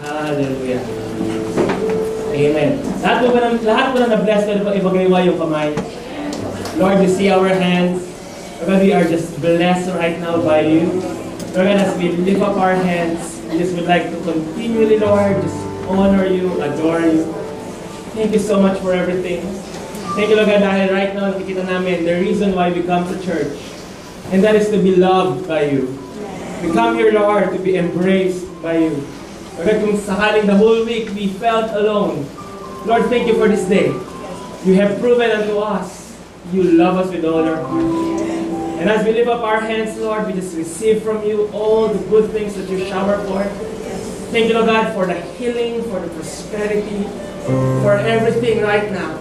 Hallelujah. Amen. Lahat po na na-bless ko ibagay mo yung kamay. Lord, you see our hands. Lord, we are just blessed right now by you. Lord, as we lift up our hands, we just would like to continually, Lord, just honor you, adore you. Thank you so much for everything. Thank you, Lord God, dahil right now nakikita namin the reason why we come to church. And that is to be loved by you. We come here, Lord, to be embraced by you. Lord, kung sakaling the whole week we felt alone, Lord, thank you for this day. You have proven unto us you love us with all your heart. And as we lift up our hands, Lord, we just receive from you all the good things that you shower for. Thank you, Lord God, for the healing, for the prosperity, for everything right now.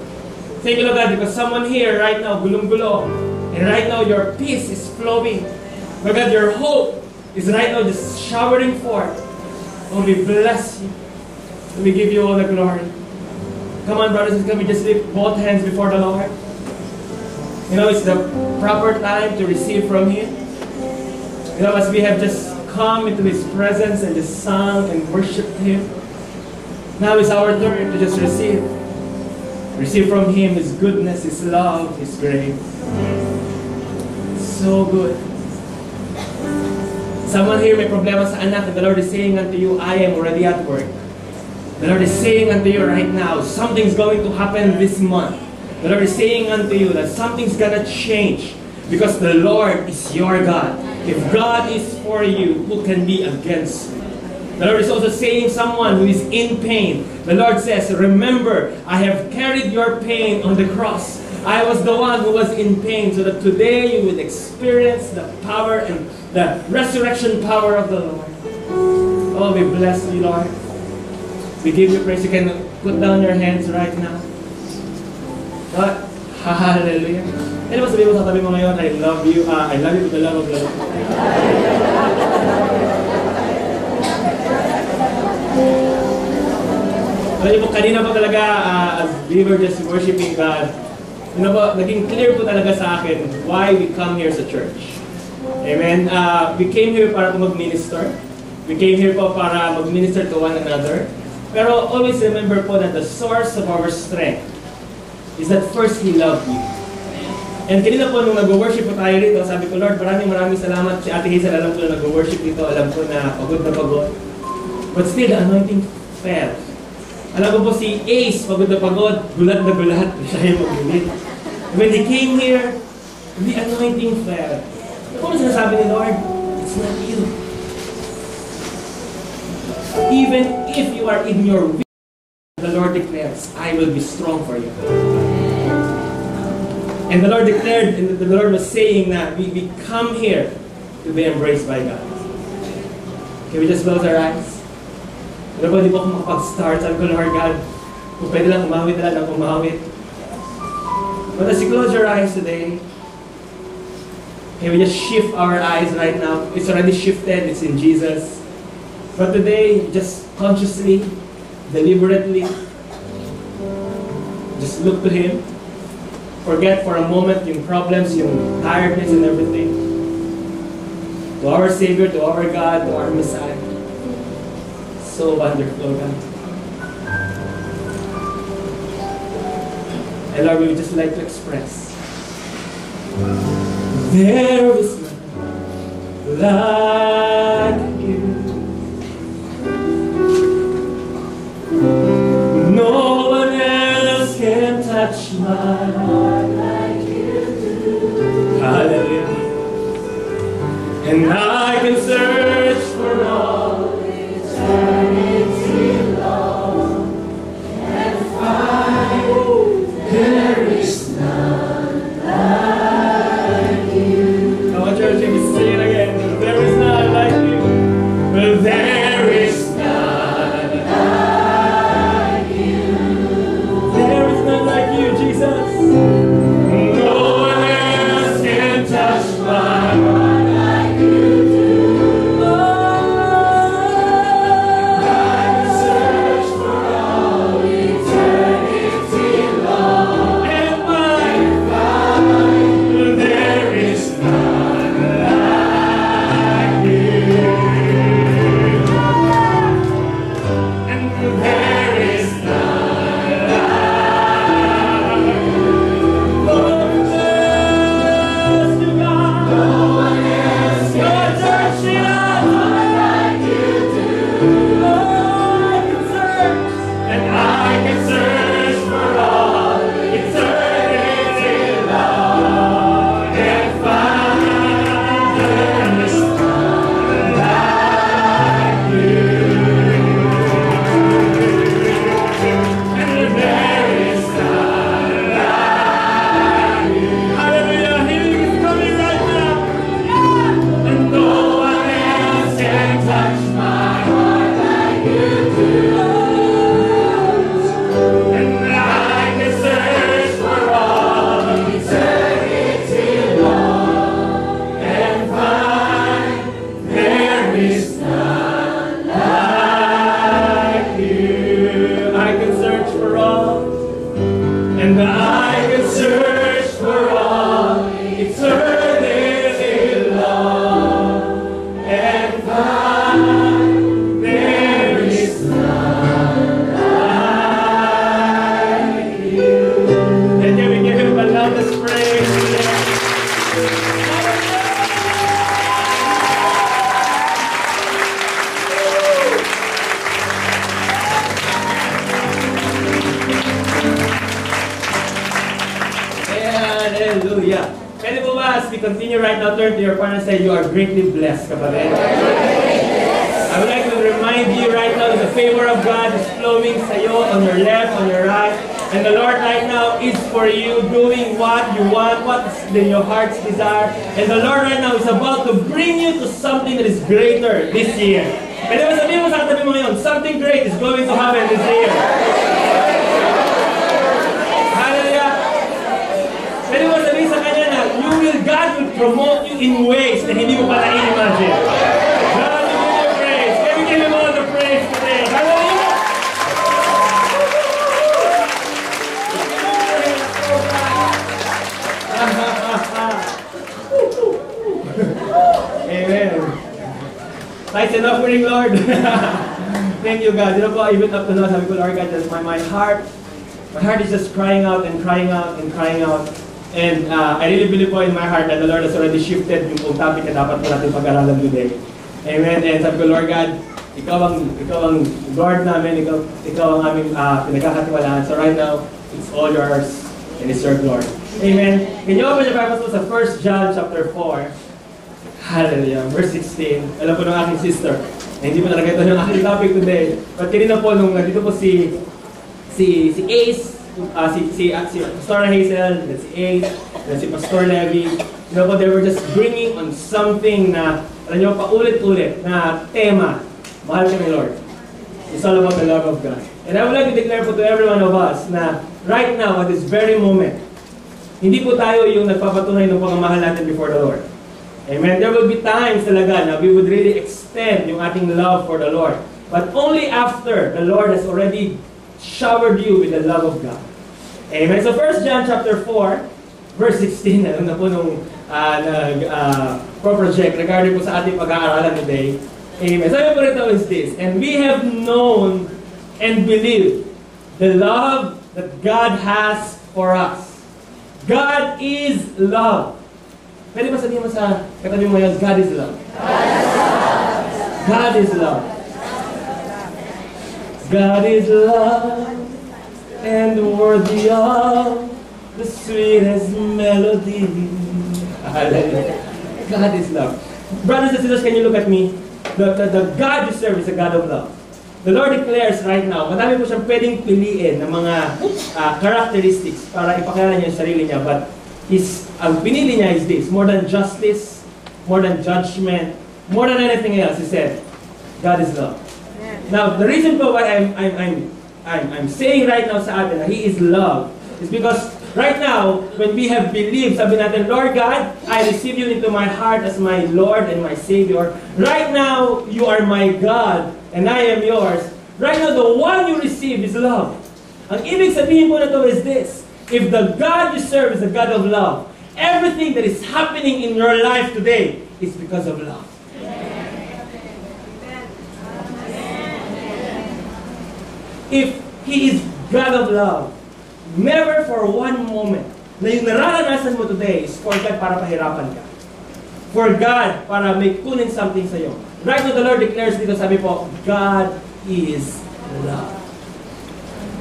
Thank you, Lord God, because someone here right now, gulong-gulo, and right now your peace is flowing. Lord God, your hope is right now just showering forth. Oh, we bless you. We give you all the glory. Come on, brothers and sisters, can we just lift both hands before the Lord? You know, it's the proper time to receive from Him. You know, as we have just come into His presence and just sung and worshiped Him, now is our turn to just receive. Receive from Him His goodness, His love, His grace. So good. Someone here may problema sa anak, and the Lord is saying unto you, I am already at work. The Lord is saying unto you right now, something's going to happen this month. The Lord is saying unto you that something's gonna change because the Lord is your God. If God is for you, who can be against you? The Lord is also saying someone who is in pain. The Lord says, remember, I have carried your pain on the cross. I was the one who was in pain so that today you will experience the power and the resurrection power of the Lord. Oh, we bless you, Lord. We give you praise. You can put down your hands right now. God, hallelujah. Ano ba sabihin mo sa tabi mo ngayon? I love you. I love you with the love of the Lord. Alam niyo po, kanina po talaga, as we were just worshiping God, you know po, naging clear po talaga sa akin why we come here sa church. Amen. We came here para po mag-minister. We came here po para mag-minister to one another. Pero always remember po that the source of our strength is that first He loved you. And kanina po nung nag-worship po tayo rito, sabi ko, Lord, maraming salamat. Si Ate Hazel, alam ko na nag-worship dito, alam ko na pagod. But still, the anointing fell. Alam ko po si Ace, pagod, gulat na gulat, siya yung mag-lead. When he came here, the anointing fell. Ano sinasabi ni Lord? It's not you. Even if you are in your weakness, the Lord declares, I will be strong for you. And the Lord declared, and the Lord was saying that we come here to be embraced by God. Can we just close our eyes? Ano ba, di ba kung makapag-start? Sabi ko, Lord God, kung pwede lang umawit na lang umawit. But as you close your eyes today, can we just shift our eyes right now? It's already shifted, it's in Jesus. But today, just consciously, deliberately, just look to Him. Forget for a moment yung problems, yung tiredness and everything. To our Savior, to our God, to our Messiah. So wonderful, God. And Lord, we would just like to express, there is none like you. No one else can touch my heart like you do. Hallelujah. And I can search for all eternity long and find there is none like you. Come on, church, let me sing it again. There is none like you. Well, there is none like you. There is none like you, Jesus. Hallelujah. Pwede po ba, as we continue right now, turn to your partner and say, you are greatly blessed, kapatid. I would like to remind you right now that the favor of God is flowing sa iyo, on your left, on your right. And the Lord right now is for you, doing what you want, what's in your heart's desire. And the Lord right now is about to bring you to something that is greater this year. Pwede ba sabihin mo sa katabi mo ngayon, something great is going to happen this year. Pwede mo sabihin sa kanya na God will promote you in ways na hindi mo pa na-imagine. God will give you praise. Can we give him all the praise today? Hallelujah! Amen. Thanks and offering, Lord. Thank you, God. You know po, even up to now, sabi ko, Lord God, just my heart is just crying out and crying out and crying out. And I really believe po in my heart that the Lord has already shifted yung topic na dapat po natin pag-aralan today. Amen. And sabi ko, Lord God, ikaw ang Lord namin, ikaw ang aming pinagkakatiwalaan. So right now, it's all yours and it's your glory. Amen. Can you open your Bibles po sa 1 John chapter 4? Hallelujah. Verse 16. Alam po ng aking sister, hindi po talaga ito yung aking topic today. But kanina po, nung nandito po si Ace, si Pastor Hazel, si Ace, si Pastor Levy, you know, they were just bringing on something na, alam nyo, paulit-ulit na tema, mahal kami Lord. It's all about the love of God. And I would like to declare po to every one of us na right now, at this very moment, hindi po tayo yung nagpapatunay ng pagmamahal natin before the Lord. Amen. There will be times talaga na we would really extend yung ating love for the Lord. But only after the Lord has already showered you with the love of God. Amen. So 1 John chapter 4, verse 16, alam na po nung project regarding po sa ating pag-aaralan today. Amen. Sabi po rito is this, and we have known and believed the love that God has for us. God is love. Pwede ba sabihin mo sa katabi mo yun, God is love. God is love. God is love and worthy of the sweetest melody. Hallelujah. God is love. Brothers and sisters, can you look at me? The God you serve is a God of love. The Lord declares right now, madami po siyang pwedeng piliin ng mga characteristics para ipakilala niya yung sarili niya. But ang pinili niya is this, more than justice, more than judgment, more than anything else, He said, God is love. Now, the reason for why I'm saying right now sa atin na He is love is because right now, when we have believed, sabi natin, Lord God, I receive you into my heart as my Lord and my Savior. Right now, you are my God and I am yours. Right now, the one you receive is love. Ang ibig sabihin po na to is this, if the God you serve is a God of love, everything that is happening in your life today is because of love. If He is God of love, never for one moment na yung nararanasan mo today is for God para pahirapan ka. For God para may kunin something sa'yo. right now the Lord declares dito, sabi po, God is love.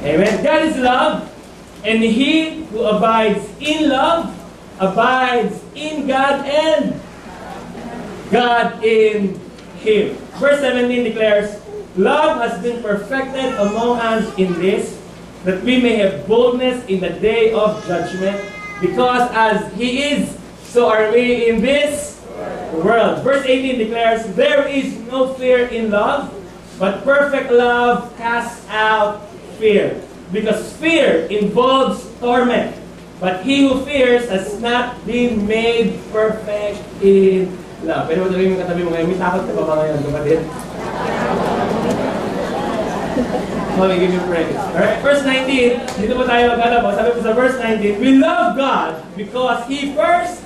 Amen? God is love, and he who abides in love, abides in God, and God in him. Verse 17 declares, love has been perfected among us in this, that we may have boldness in the day of judgment, because as he is, so are we in this world. Verse 18 declares, there is no fear in love, but perfect love casts out fear, because fear involves torment. But he who fears has not been made perfect in love. Pero sabihin mo katabi mo ngayon, may takot ka ba ngayon, kapatid? Let me give you praise. Alright, verse 19, dito po tayo magkala po. Sabi po sa verse 19, we love God because He first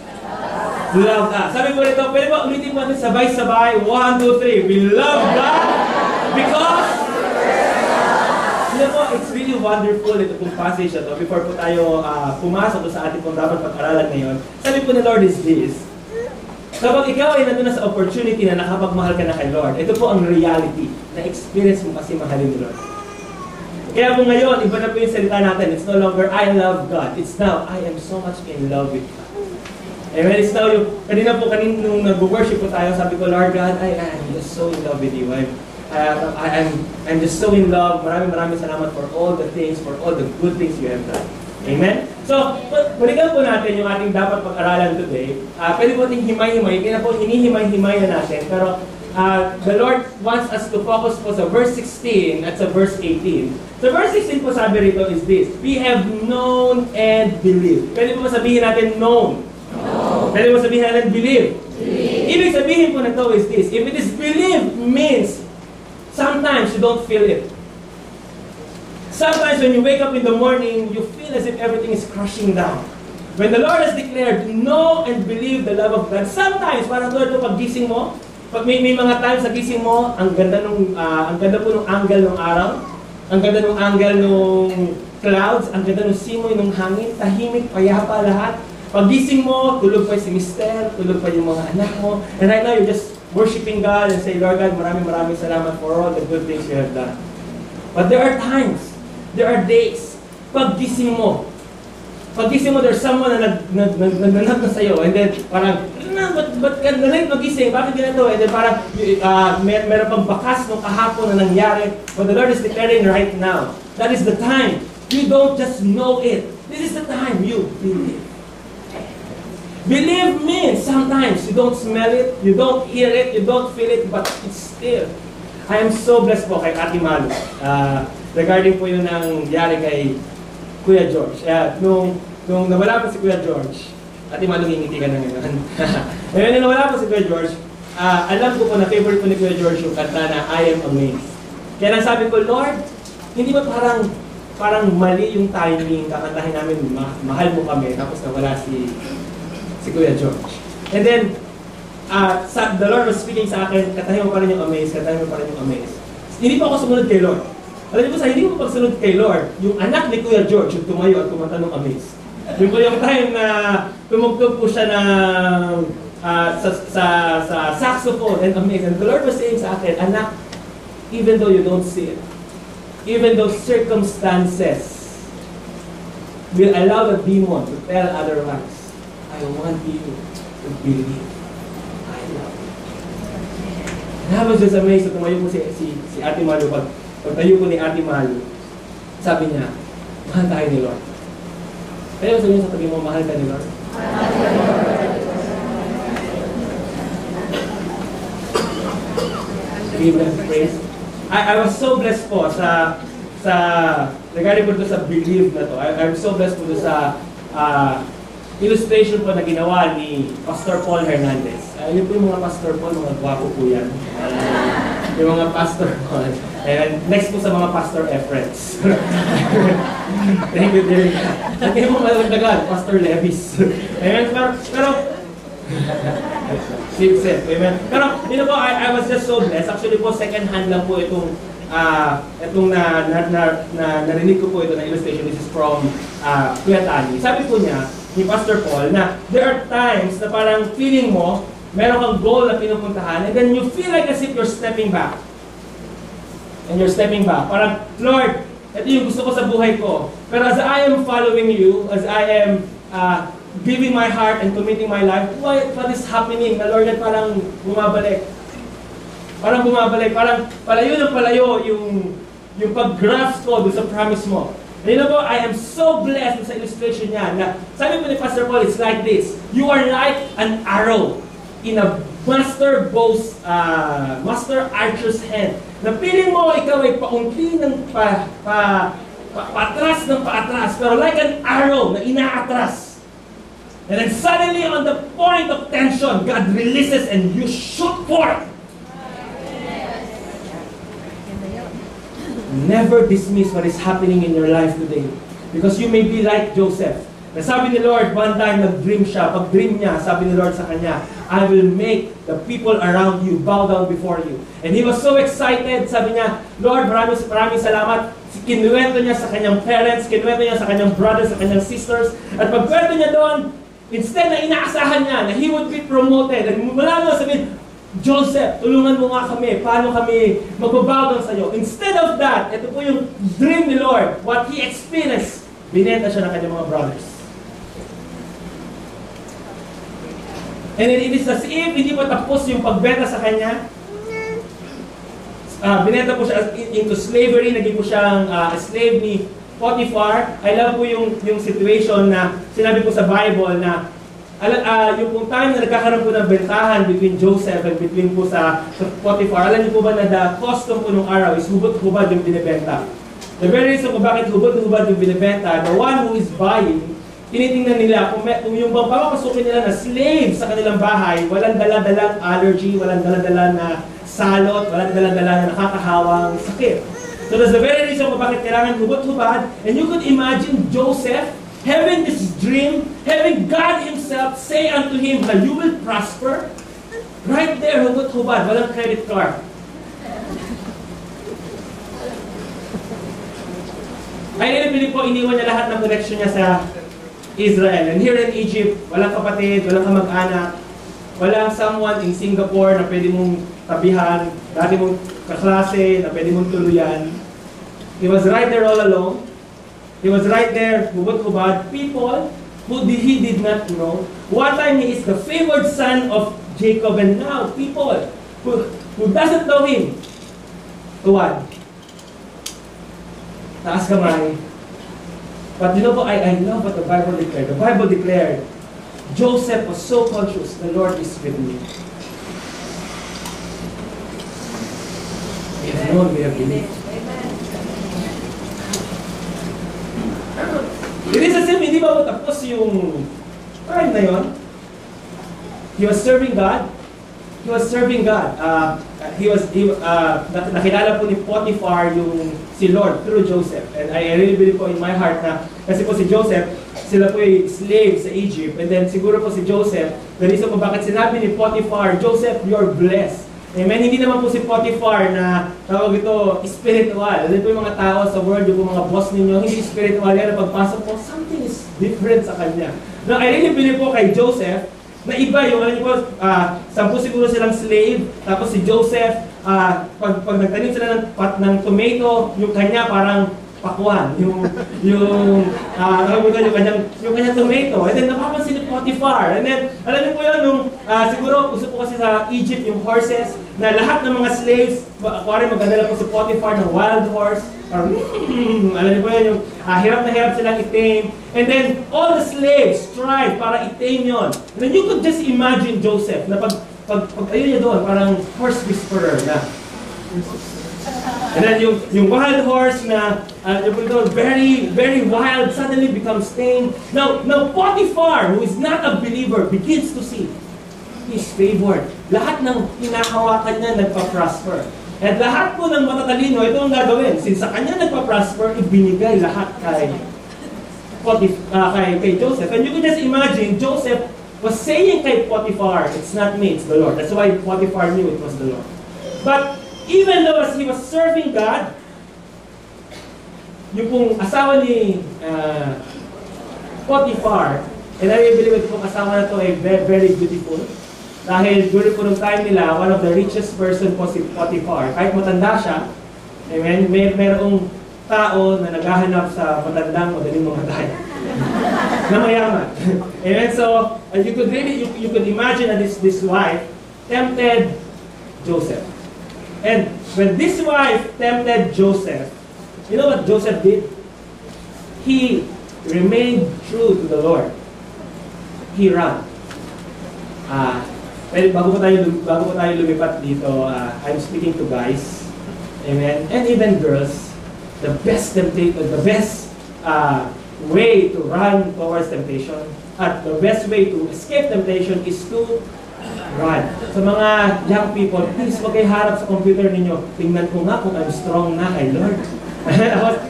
loved us. Sabi po rito, pwede ba ulitin po natin sabay-sabay? 1, 2, 3. We love God because po, it's really wonderful ito pong passage na to. Before po tayo pumasok sa ating pong dapat pag-aralan ngayon, sabi po ni Lord is this. Kapag ikaw ay nandun na sa opportunity na nakapagmahal ka na kay Lord, ito po ang reality na experience mo kasi mahalin ni Lord. Kaya po ngayon, iba na po yung salita natin. It's no longer, I love God. It's now, I am so much in love with God. Amen. It's now yung, kanina po nung nag-worship po tayo, sabi ko, Lord God, I am just so in love with you. I'm just so in love. Maraming salamat for all the things, for all the good things you have done. Amen? So, balikan po natin yung ating dapat pag-aralan today. Pwede po ating himay-himay. Kaya po hinihimay-himay na natin. Pero the Lord wants us to focus po sa verse 16 at sa verse 18. Sa verse 16 po sabi rito is this, we have known and believed. Pwede po sabihin natin known. Pwede po sabihin natin believe. Ibig sabihin po na ito is this, if it is believe means sometimes you don't feel it. Sometimes when you wake up in the morning, you feel as if everything is crashing down. When the Lord has declared, know and believe the love of God, sometimes, parang tulad ito pag-gising mo, pag may mga times sa gising mo, ang ganda po ng angle ng araw, ang ganda ng angle ng clouds, ang ganda ng simoy ng hangin, tahimik, payapa lahat. Pag-gising mo, tulog pa si Mister, tulog pa yung mga anak mo, and right now you're just worshiping God and say, Lord God, maraming salamat for all the good things you have done. But there are times, there are days, pag-gising mo, there's someone na nagnanak na sa'yo, and then parang, ba't ka na-late magising? Bakit ganito? And then parang, meron pang bakas ng kahapon na nangyari. But the Lord is declaring right now, that is the time. You don't just know it. This is the time you believe. Believe means sometimes you don't smell it, you don't hear it, you don't feel it, but it's still. I am so blessed po kay Ate Malu. Regarding po yun nangyari kay Kuya George. Nung nawala pa si Kuya George, Ate Malu, ngingiti ka na ngayon. Ngayon, nung nawala pa si Kuya George, alam ko po na favorite po ni Kuya George yung kanta na I Am Amazed. Kaya lang sabi ko, Lord, hindi ba parang mali yung timing, kakantahin namin, mahal mo kami, tapos nawala si Kuya George. And then, the Lord was speaking sa akin, katahin mo pa rin yung Amazed, katahin mo pa rin yung Amazed. Hindi pa ako sumunod kay Lord. Alam niyo po sa hindi ko pagsunod kay Lord, yung anak ni Kuya George, yung tumayo at kumanta ng Amazed. Yung po yung time na tumugtog po siya ng sa saxophone and Amazed. And the Lord was saying sa akin, anak, even though you don't see it, even though circumstances will allow the demon to tell otherwise, I want you to believe. I love you. And I was just amazed na tumayo po si Ate Malu. Pagtayo po ni Ate Malu, sabi niya, mahal tayo ni Lord. Kaya sabi niya sa tabi mo, mahal ka ni Lord? Give them praise. I was so blessed po sa regarding po sa belief na to. I'm so blessed po sa illustration po na ginawa ni Pastor Paul Hernandez. Yun po yung mga Pastor Paul, mga gwapo po yan. Yung mga Pastor Paul. And next po sa mga Pastor Efrets. Thank you, dear. At kayo mga malagdagan, Pastor Levis. Amen. Pero amen. Pero, you know po, I was just so blessed. Actually po, second hand lang po itong narinig ko po ito na illustration. This is from Kuya Tani. Sabi po niya, ni Pastor Paul, na there are times na parang feeling mo, meron kang goal na pinupuntahan, and then you feel like as if you're stepping back. And you're stepping back. Parang, Lord, ito yung gusto ko sa buhay ko. Pero as I am following you, as I am giving my heart and committing my life, what is happening? Na Lord, parang bumabalik. Parang bumabalik. Parang palayo ng palayo yung pag-grasp ko doon sa promise mo. And you know po, I am so blessed sa illustration niya na sabi po ni Pastor Paul, it's like this. You are like an arrow in a master archer's hand. Na piling mo, ikaw ay paunti ng paatras ng paatras, pero like an arrow na inaatras. And then suddenly, on the point of tension, God releases and you shoot forth. Never dismiss what is happening in your life today. Because you may be like Joseph. Sabi ni Lord, one time nag-dream siya. Pag-dream niya, sabi ni Lord sa kanya, I will make the people around you bow down before you. And he was so excited. Sabi niya, Lord, maraming salamat. Kinuwento niya sa kanyang parents, kinuwento niya sa kanyang brothers, sa kanyang sisters. At pagkwento niya doon, instead na inaasahan niya na he would be promoted. And mula doon sabihin, Joseph, tulungan mo nga kami. Paano kami magbabow down sa iyo? Instead of that, ito po yung dream ni Lord. What he experienced, binenta siya ng kanyang mga brothers. And it is as if hindi pa tapos yung pagbenta sa kanya. Binenta po siya into slavery. Naging po siyang slave ni Potiphar. I love po yung situation na sinabi po sa Bible na yung pong time na nagkakaroon po ng bentahan between Joseph and between po sa Potiphar. Alam niyo po ba na the custom po nung araw is hubot-hubad yung binibenta. The very reason kung bakit hubot-hubad yung binibenta, the one who is buying, tinitingnan nila kung yung bang papapasukin nila na slave sa kanilang bahay, walang dala-dalang allergy, walang dala-dala na salot, walang dala-dala na nakakahawang sakit. So that's the very reason kung bakit kailangan hubot-hubad. And you could imagine Joseph having this dream, having God Himself say unto him that you will prosper. Right there, hubot-hubad, walang credit card. Ay, nilipili po, iniwan niya lahat ng connection niya sa Israel. And here in Egypt, walang kapatid, walang kamag-anak, walang someone in Singapore na pwede mong tabihan, dati mong kaklase na pwede mong tuluyan. He was right there all alone. He was right there, hubot-hubad. People who he did not know. One time he is the favored son of Jacob, and now people who doesn't know him. Tuwad. Taas kamay. But you know what, I love what the Bible declared. The Bible declared, Joseph was so conscious, the Lord is with me. We have known, we have believed. It is as if hindi ba tapos yung time na yun? He was serving God. He was serving God. Nakilala po ni Potiphar yung si Lord through Joseph. And I really believe po in my heart na kasi po si Joseph, sila po ay slave sa Egypt. And then siguro po si Joseph, the reason po bakit sinabi ni Potiphar, Joseph, you're blessed. Amen. Hindi naman po si Potiphar na tawag ito spiritual. Ano po yung mga tao sa world, yung mga boss ninyo, hindi spiritual yan. Pagpasok po, something is different sa kanya. Now, I really believe po kay Joseph, na iba yung, alam niyo po, 10 siguro silang slave, tapos si Joseph, pag nagtanim sila ng tomato, yung kanya parang pakwan, yung kanyang tomato. And then napapansin ni Potiphar. And then, alam niyo po yun, siguro, uso po kasi sa Egypt yung horses, na lahat ng mga slaves, kuwari magdala po si Potiphar ng wild horse, or, alam niyo po yun, yung hirap na hirap silang itim. And then, all the slaves tried para itim yun. And then you could just imagine Joseph, na pag ayun niya doon, parang horse whisperer na. And then yung wild horse na very, very wild suddenly becomes tame. Now Potiphar, who is not a believer, begins to see he's favored. Lahat ng hinahawakan niya nagpa-prosper. At lahat po ng matatalino, ito ang gagawin. Since sa kanya nagpa-prosper, ibinigay lahat kay Joseph. And you can just imagine, Joseph was saying kay Potiphar, it's not me, it's the Lord. That's why Potiphar knew it was the Lord. But even though as he was serving God, yung pong asawa ni Potiphar, and I believe it pong asawa na to ay very, very beautiful. Dahil during po nung time nila, one of the richest person po si Potiphar. Kahit matanda siya, amen, mayroong tao na naghahanap sa matandang madaling mamatay. Na mayaman. Amen, so you could really, you could imagine that this wife tempted Joseph. And when this wife tempted Joseph, you know what Joseph did? He remained true to the Lord. He ran. Bago ko tayo lumipat dito, I'm speaking to guys, amen, and even girls. The best temptation, the best way to run towards temptation, at the best way to escape temptation is to run. Sa mga young people, please huwag kayo harap sa computer ninyo. Tingnan ko nga kung I'm strong na kay Lord.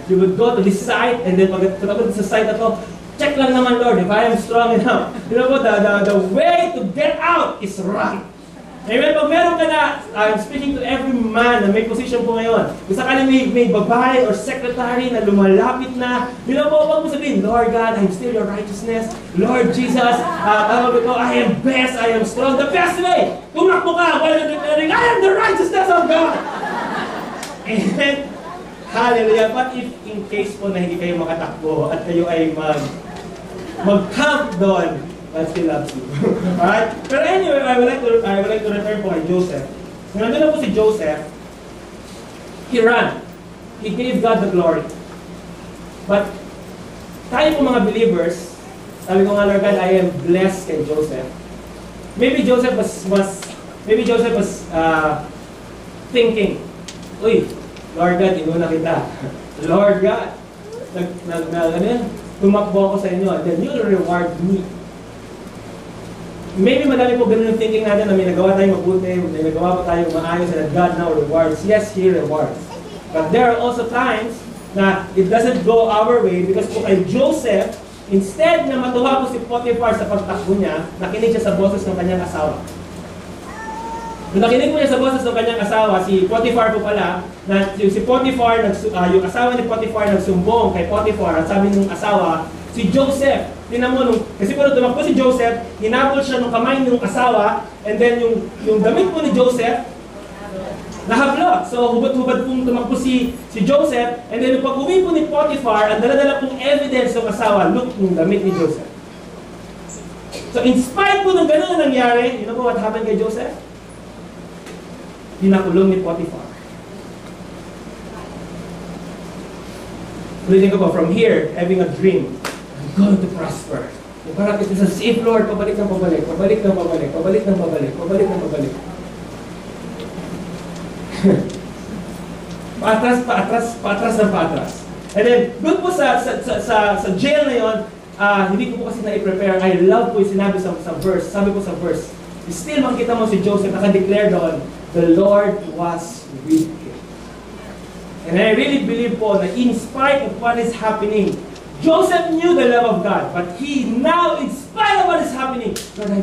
You would go to this site, and then pag sa site na to, check lang naman, Lord, if I am strong enough. You know what? The way to get out is run. Amen? Pag meron ka na, I'm speaking to every man na may position po ngayon. Kung sakali may babae or secretary na lumalapit na, you know po, wag mo sabihin, Lord God, I'm still your righteousness. Lord Jesus, I am best, I am strong. The best way, tumakbo ka while you're declaring, I am the righteousness of God. Amen? Hallelujah. But if in case po na hindi kayo makatakbo at kayo ay mag-camp doon, God still loves you. Alright? Pero anyway, I would like to return po kay Joseph. Nung nandun na po si Joseph, he ran. He gave God the glory. But tayo po mga believers, sabi ko nga, Lord God, I am blessed kay Joseph. Maybe Joseph was thinking, uy, Lord God, inuna kita. Lord God, tumakbo ako sa inyo, and then you'll reward me. Maybe madami po ganun yung thinking natin na may nagawa tayong mabuti, may nagawa pa tayong maayos, and God now rewards. Yes, He rewards. But there are also times na it doesn't go our way because po kay Joseph, instead na matuwa po si Potiphar sa pagtakbo niya, nakinig siya sa boses ng kanyang asawa. Nung nakinig po niya sa boses ng kanyang asawa, si Potiphar po pala, na si Potiphar, yung asawa ni Potiphar nagsumbong kay Potiphar, at sabi ng asawa, si Joseph, tinan mo, kasi po nung tumakbo si Joseph, hinabol siya ng kamay ng asawa, and then yung damit po ni Joseph, nahablot. So hubad-hubad pong tumakbo si Joseph, and then pag uwi po ni Potiphar, ang dala-dala pong evidence ng asawa, look, yung damit ni Joseph. So in spite po ng ganun na nangyari, you know po what happened kay Joseph? Pinakulong ni Potiphar. Ulitin ko po, from here, having a dream, I'm going to prosper. Parang it is a safe, Lord, pabalik ng pabalik, pabalik ng pabalik, pabalik ng pabalik, pabalik ng pabalik. Paatras, paatras, paatras ng paatras. And then, doon po sa jail na yun, hindi ko po kasi na-i-prepare. I love po yung sinabi sa verse. Sabi po sa verse, still makikita mo si Joseph, naka-declare doon, the Lord was with him. And I really believe po na in spite of what is happening, Joseph knew the love of God, but he now, in spite of what is happening, Lord, I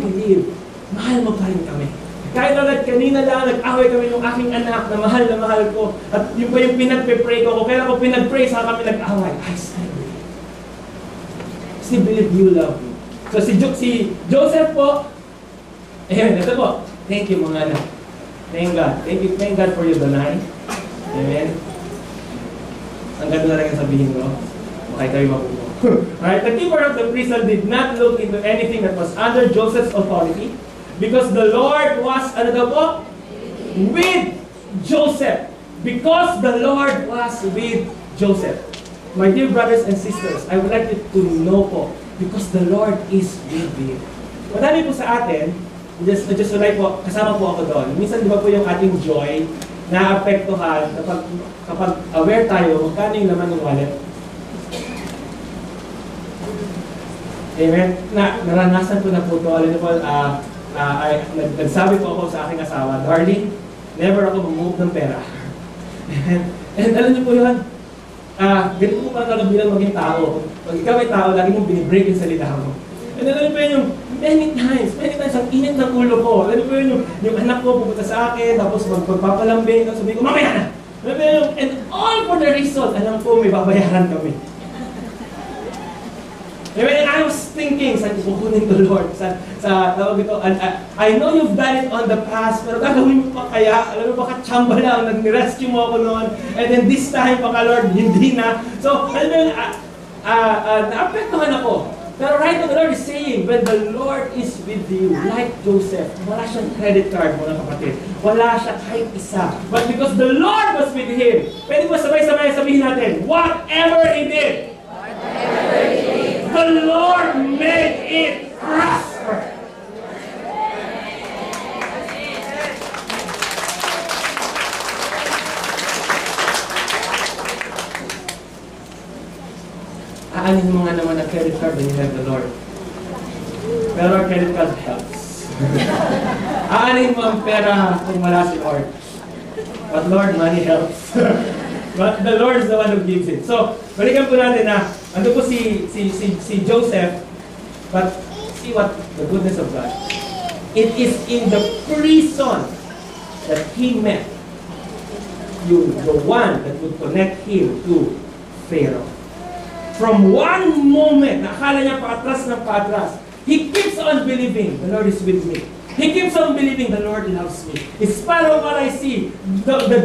believe, mahal mo pa rin kami. Kahit agad kanina lang, nag-away kami ng aking anak na mahal ko, at yun pa yung pinag-pray ko, kaya ako pinag-pray, saka kami nag-away. I still believe you love me. So si Joseph po, ayun, ito po, thank you mga anak. Thank God. Thank God for you, Donay. Amen. Ang ganda na rin ang sabihin ko. Okay kayo mabuo. Alright, the keeper of the prison did not look into anything that was under Joseph's authority because the Lord was, ano daw po? With Joseph. Because the Lord was with Joseph. My dear brothers and sisters, I would like you to know po, because the Lord is with you. Madami po sa atin, just like po, kasama po ako doon. Minsan di ba po yung ating joy, naapektuhan kapag aware tayo, magkano yung laman ng wallet? Amen? Naranasan ko na po ito. Alam niyo po, nagsabi po ako sa aking asawa, darling, never ako mag-move ng pera. And alam niyo po yun, ganito po parang bilang maging tao. Pag ikaw ay tao, lagi mong binibreak yung salita mo. And alam niyo po yun yung, many times, ang init ng ulo ko. Alam niyo po yun yung anak ko pupunta sa akin, tapos magpapalambing, tapos sabihin ko, mamaya na! Alam niyo yun, and all for the reason, alam ko may babayaran kami. And I was thinking, saan kukunin to, Lord? Tawag ito, I know you've done it on the past, pero gagawin mo pa kaya? Alam mo, baka tsamba lang, nag-rescue mo ako noon, and then this time, baka Lord, hindi na. So, alam mo yun, naapektuhan ako. Pero right now, the Lord is saying, when the Lord is with you, like Joseph, wala siyang credit card, mga kapatid. Wala siya kahit isa. But because the Lord was with him, pwede ba sabay-sabay sabihin natin, whatever he did, the Lord made it prosper. Aanin mo nga naman ang credit card when you have the Lord. Pero our credit card helps. Aanin mo ang pera kung wala si Lord. But Lord, money helps. But the Lord is the one who gives it. So, balikan po natin na, ando po si Joseph, but see what the goodness of God. It is in the prison that he met the one that would connect him to Pharaoh. From one moment, nakala niya paatras ng paatras, he keeps on believing, the Lord is with me. He keeps on believing, the Lord loves me. In spite of what I see, the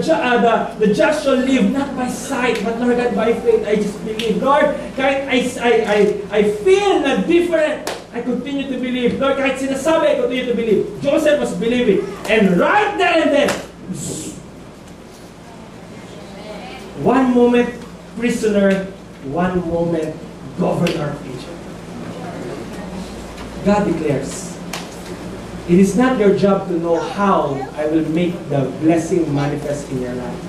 just shall live not by sight, but Lord God, by faith, I just believe. Lord, kahit I feel na different, I continue to believe. Lord, kahit sinasabi, I continue to believe. Joseph was believing. And right there and then, one moment, prisoner, one moment, governor of Egypt. God declares, it is not your job to know how I will make the blessing manifest in your life.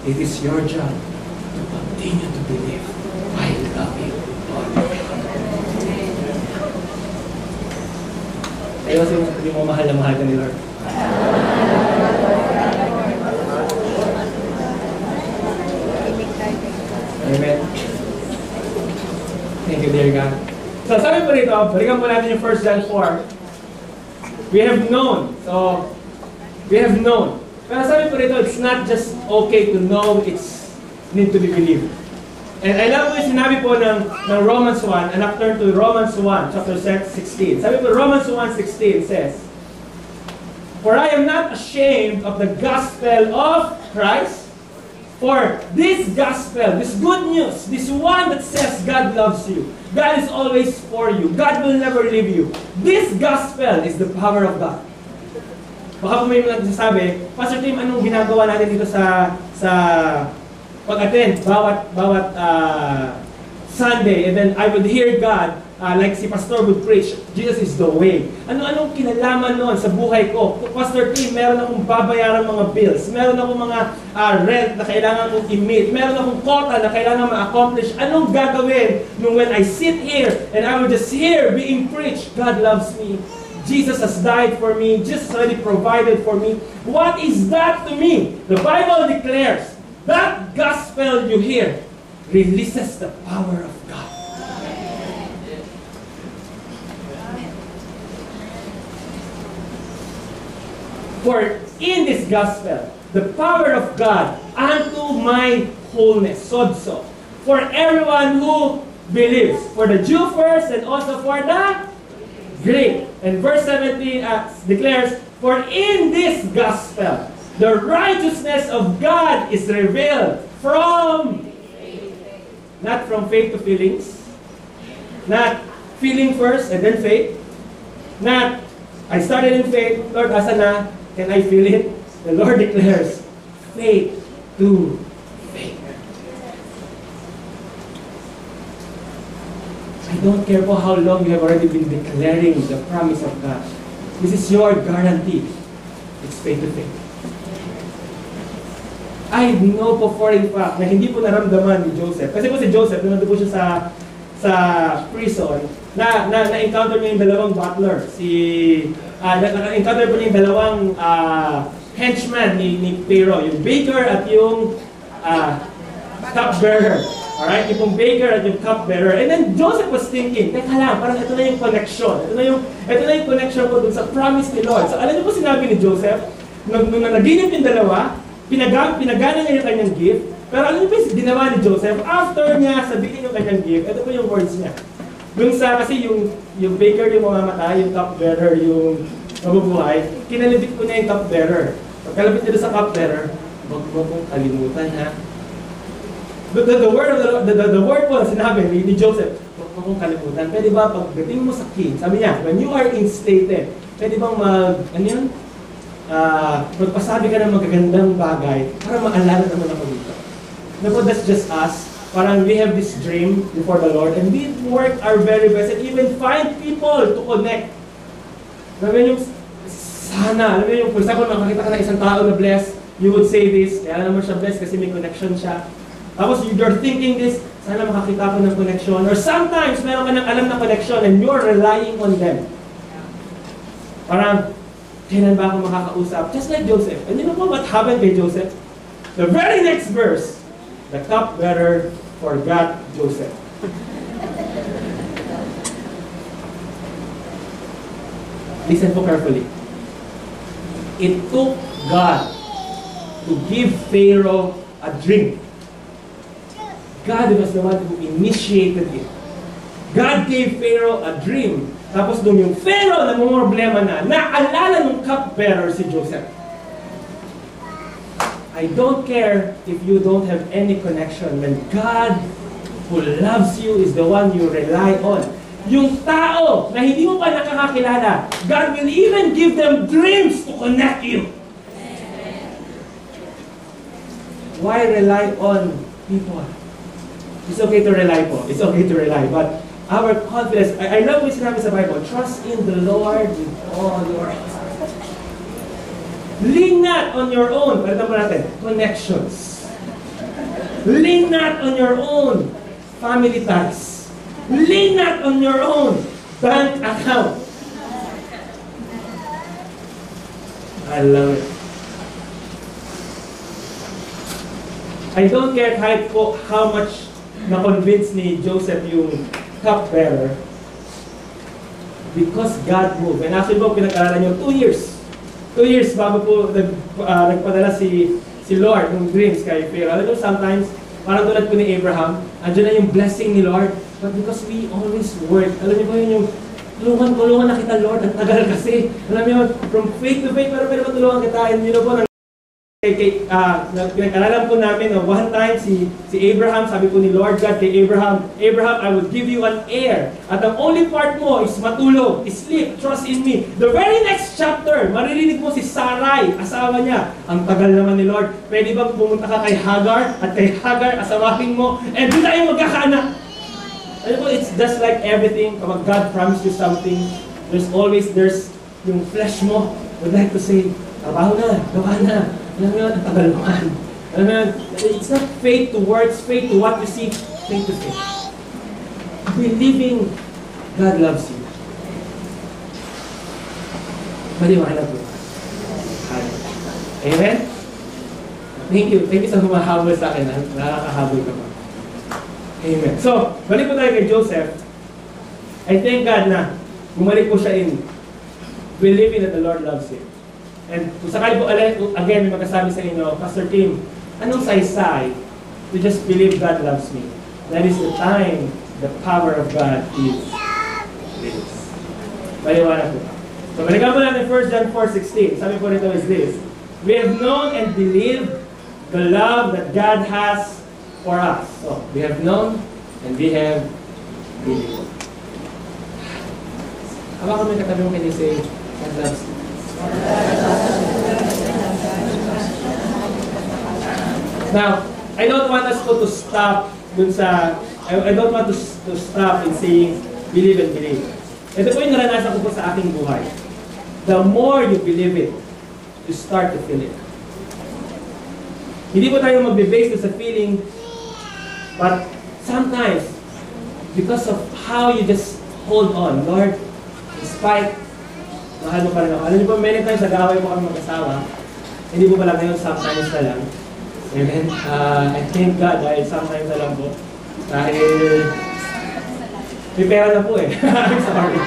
It is your job to continue to believe. I love you, Lord. Ayaw hindi mo mahal na mahal ka ni Lord. Amen. Thank you, dear God. So sabi po rito, balikan po natin yung 1 John 4. We have known. So, we have known. Pero sabi po rito, it's not just okay to know, it's need to be believed. And I love po yung sinabi po ng Romans 1, and after to Romans 1, chapter 16. Sabi po, Romans 1:16 says, for I am not ashamed of the gospel of Christ, for this gospel, this good news, this one that says God loves you, God is always for you, God will never leave you. This gospel is the power of God. Baka po may mga nagsasabi, Pastor Tim, anong ginagawa natin dito sa pag-attend bawat Sunday, and then I would hear God, like si Pastor would preach, Jesus is the way. Anong kinalaman noon sa buhay ko? Pastor Tim, meron akong babayaran mga bills, meron akong mga rent na kailangan kong i-meet, meron akong quota na kailangan ma-accomplish. Anong gagawin nung when I sit here and I will just hear being preached, God loves me, Jesus has died for me, Jesus already provided for me. What is that to me? The Bible declares that gospel you hear releases the power of God. For in this gospel, the power of God unto my wholeness, sodso, for everyone who believes, for the Jew first and also for the Greek. And verse 17 declares, for in this gospel, the righteousness of God is revealed from, not from faith to feelings, not feeling first and then faith, not I started in faith, Lord, asa na? Can I feel it? The Lord declares, faith to faith. I don't care for how long you have already been declaring the promise of God. This is your guarantee. It's faith to faith. I know for a fact na hindi po naramdaman ni Joseph. Kasi po si Joseph, nung nandun po siya sa prison, na-encounter niya yung dalawang butler. Na-encounter po niya yung dalawang henchman ni Pharaoh. Yung baker at yung cupbearer. Alright? Yung baker at yung cupbearer. And then Joseph was thinking, teka lang, parang ito na yung connection. Ito na yung connection ko dun sa promise ni Lord. So alam niyo po sinabi ni Joseph, nung naginip yung dalawa, pinagana niya yung kanyang gift. Pero alam niyo ba yung ginawa ni Joseph? After niya sabihin yung kanyang gift, ito po yung words niya. Dun sa, kasi yung baker yung mamamatay, yung cupbearer yung mabubuhay, kinalibit ko niya yung cupbearer. Pagkalapit niya sa cupbearer, wag mo kong kalimutan ha. The word po na sinabi ni Joseph, wag mo kong kalimutan. Pwede ba pagdating mo sa king, sabi niya, when you are instated, pwede bang magpasabi ka ng magagandang bagay para maalala naman ako dito. No, that's just us. Parang we have this dream before the Lord and we work our very best and even find people to connect. Alam mo yung sana, alam mo yung, for example, makakita ka ng isang tao na blessed, you would say this, kaya naman siya blessed kasi may connection siya. Tapos you're thinking this, sana makakita ko ng connection. Or sometimes, meron ka ng alam na connection and you're relying on them. Parang, kailan ba ako makakausap? Just like Joseph. And you know what happened kay Joseph? The very next verse, the cupbearer forgot Joseph. Listen po carefully. It took God to give Pharaoh a dream. God was the one who initiated it. God gave Pharaoh a dream. Tapos doon yung Pharaoh na problema na, naalala ng cupbearer si Joseph. I don't care if you don't have any connection. When God who loves you is the one you rely on. Yung tao na hindi mo pa nakakakilala, God will even give them dreams to connect you. Why rely on people? It's okay to rely po. It's okay to rely. But our confidence, I love what sinabi sa Bible, trust in the Lord with all your heart. Lean not on your own. Palitan po natin, connections. Lean not on your own family ties. Lean not on your own bank account. I love it. I don't care kahit po how much na-convince ni Joseph yung cupbearer because God moved. And actually po, pinag-aralan nyo, 2 years. 2 years bago po nagpadala si Lord ng dreams kay Pharaoh. Alam nyo, sometimes, parang tulad po ni Abraham, andyan na yung blessing ni Lord, but because we always work, alam nyo po yun yung, tulungan na kita Lord, ang tagal kasi. Alam nyo, from faith to faith, pero matulungan kita, and you know po, pinag-aralan po namin, one time si Abraham, sabi po ni Lord God kay Abraham, I will give you an heir. At ang only part mo is matulog, sleep, trust in me. The very next chapter, maririnig mo si Sarai, asawa niya. Ang tagal naman ni Lord, pwede bang pumunta ka kay Hagar, at kay Hagar, asawahin mo, and doon tayo magkakaanak. Alam mo, it's just like everything, kapag God promised you something, there's yung flesh mo would like to say, trabaho na, gawa na. Alam mo yun, ang tagal naman. Alam mo yun, it's not faith to words, faith to what you see, faith to faith. Believing God loves you. Maliwanag po. Amen? Thank you. Thank you sa humahabol sa akin. Nakakahabol ka pa. Amen. So, balik po tayo kay Joseph. I thank God na bumalik po siya in believing that the Lord loves him. And kung sakali po, again, may magkasabi sa inyo, Pastor Tim, anong saysay to just believe God loves me? That is the time the power of God is this. Paliwanag po. So, balikan po natin 1 John 4:16. Sabi po rito is this, we have known and believed the love that God has for us. So, we have known and we have believed. Hawa kami katabi mo, can you say, God loves you? Now, I don't want us to stop dun sa, I don't want to stop in saying, believe and believe. Ito po yung naranasan ko po sa aking buhay. The more you believe it, you start to feel it. Hindi po tayo magbe-base sa feeling, but sometimes, because of how you just hold on, Lord, despite mahal mo pa rin ako. Alam niyo po, many times nag-away po kami mag-asawa. Hindi po pala ngayon, sometimes na lang. Amen. I thank God dahil sometimes na lang po. Dahil may pera na po eh. I'm sorry.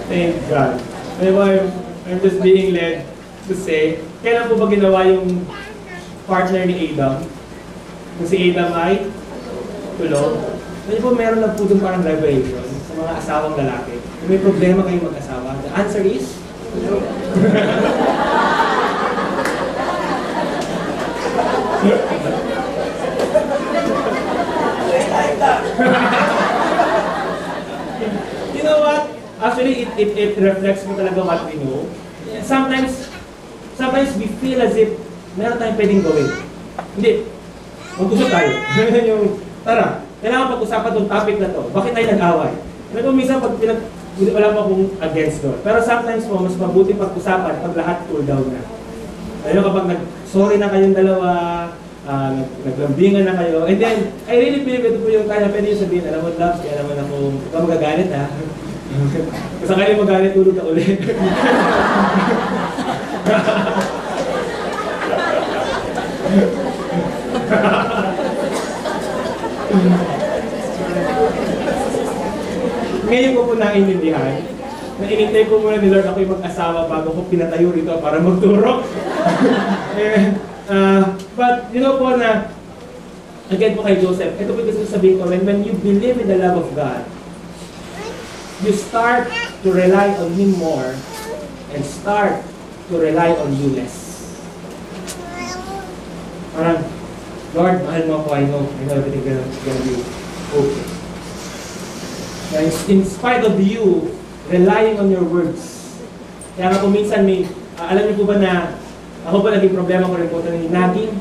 Thank God. I'm just being led to say, kailan po ba ginawa yung partner ni Adam. Kung si Adam ay tulog. Kaya po meron lang po doon parang revelation sa mga asawang lalaki. Kung may problema kayong mag-asawa, the answer is tulog. You know what? Actually, it reflects mo talaga what we know. Sometimes we feel as if meron tayong pwedeng gawin. Hindi. Mag-usap tayo. Yung, tara, kailangan pag-usapan itong topic na to. Bakit tayo nag-away? Pero minsan, wala pa akong against doon. Pero sometimes mo, mas mabuti pag-usapan pag lahat cool down na. Lalo kapag sorry na kayong dalawa, naglambingan na kayo, and then, I really believe ito po yung kaya pwede yung sabihin, alam mo, love, kaya naman ako, ikaw magagalit ha. Kung sakali magalit, tulog ka ulit. Ngayon ko po naiintindihan na inintay ko muna ni Lord ako yung mag-asawa bago ko pinatayo rito para magturok. But you know po na, again po kay Joseph, ito po gusto sabihin ko, when you believe in the love of God, you start to rely on Him more and start to rely on you less. Parang, Lord, mahal mo ako, I know everything's gonna be okay. And in spite of you relying on your words. Kaya nga po minsan alam niyo po ba na, ako po naging problema ko rin po ng naging,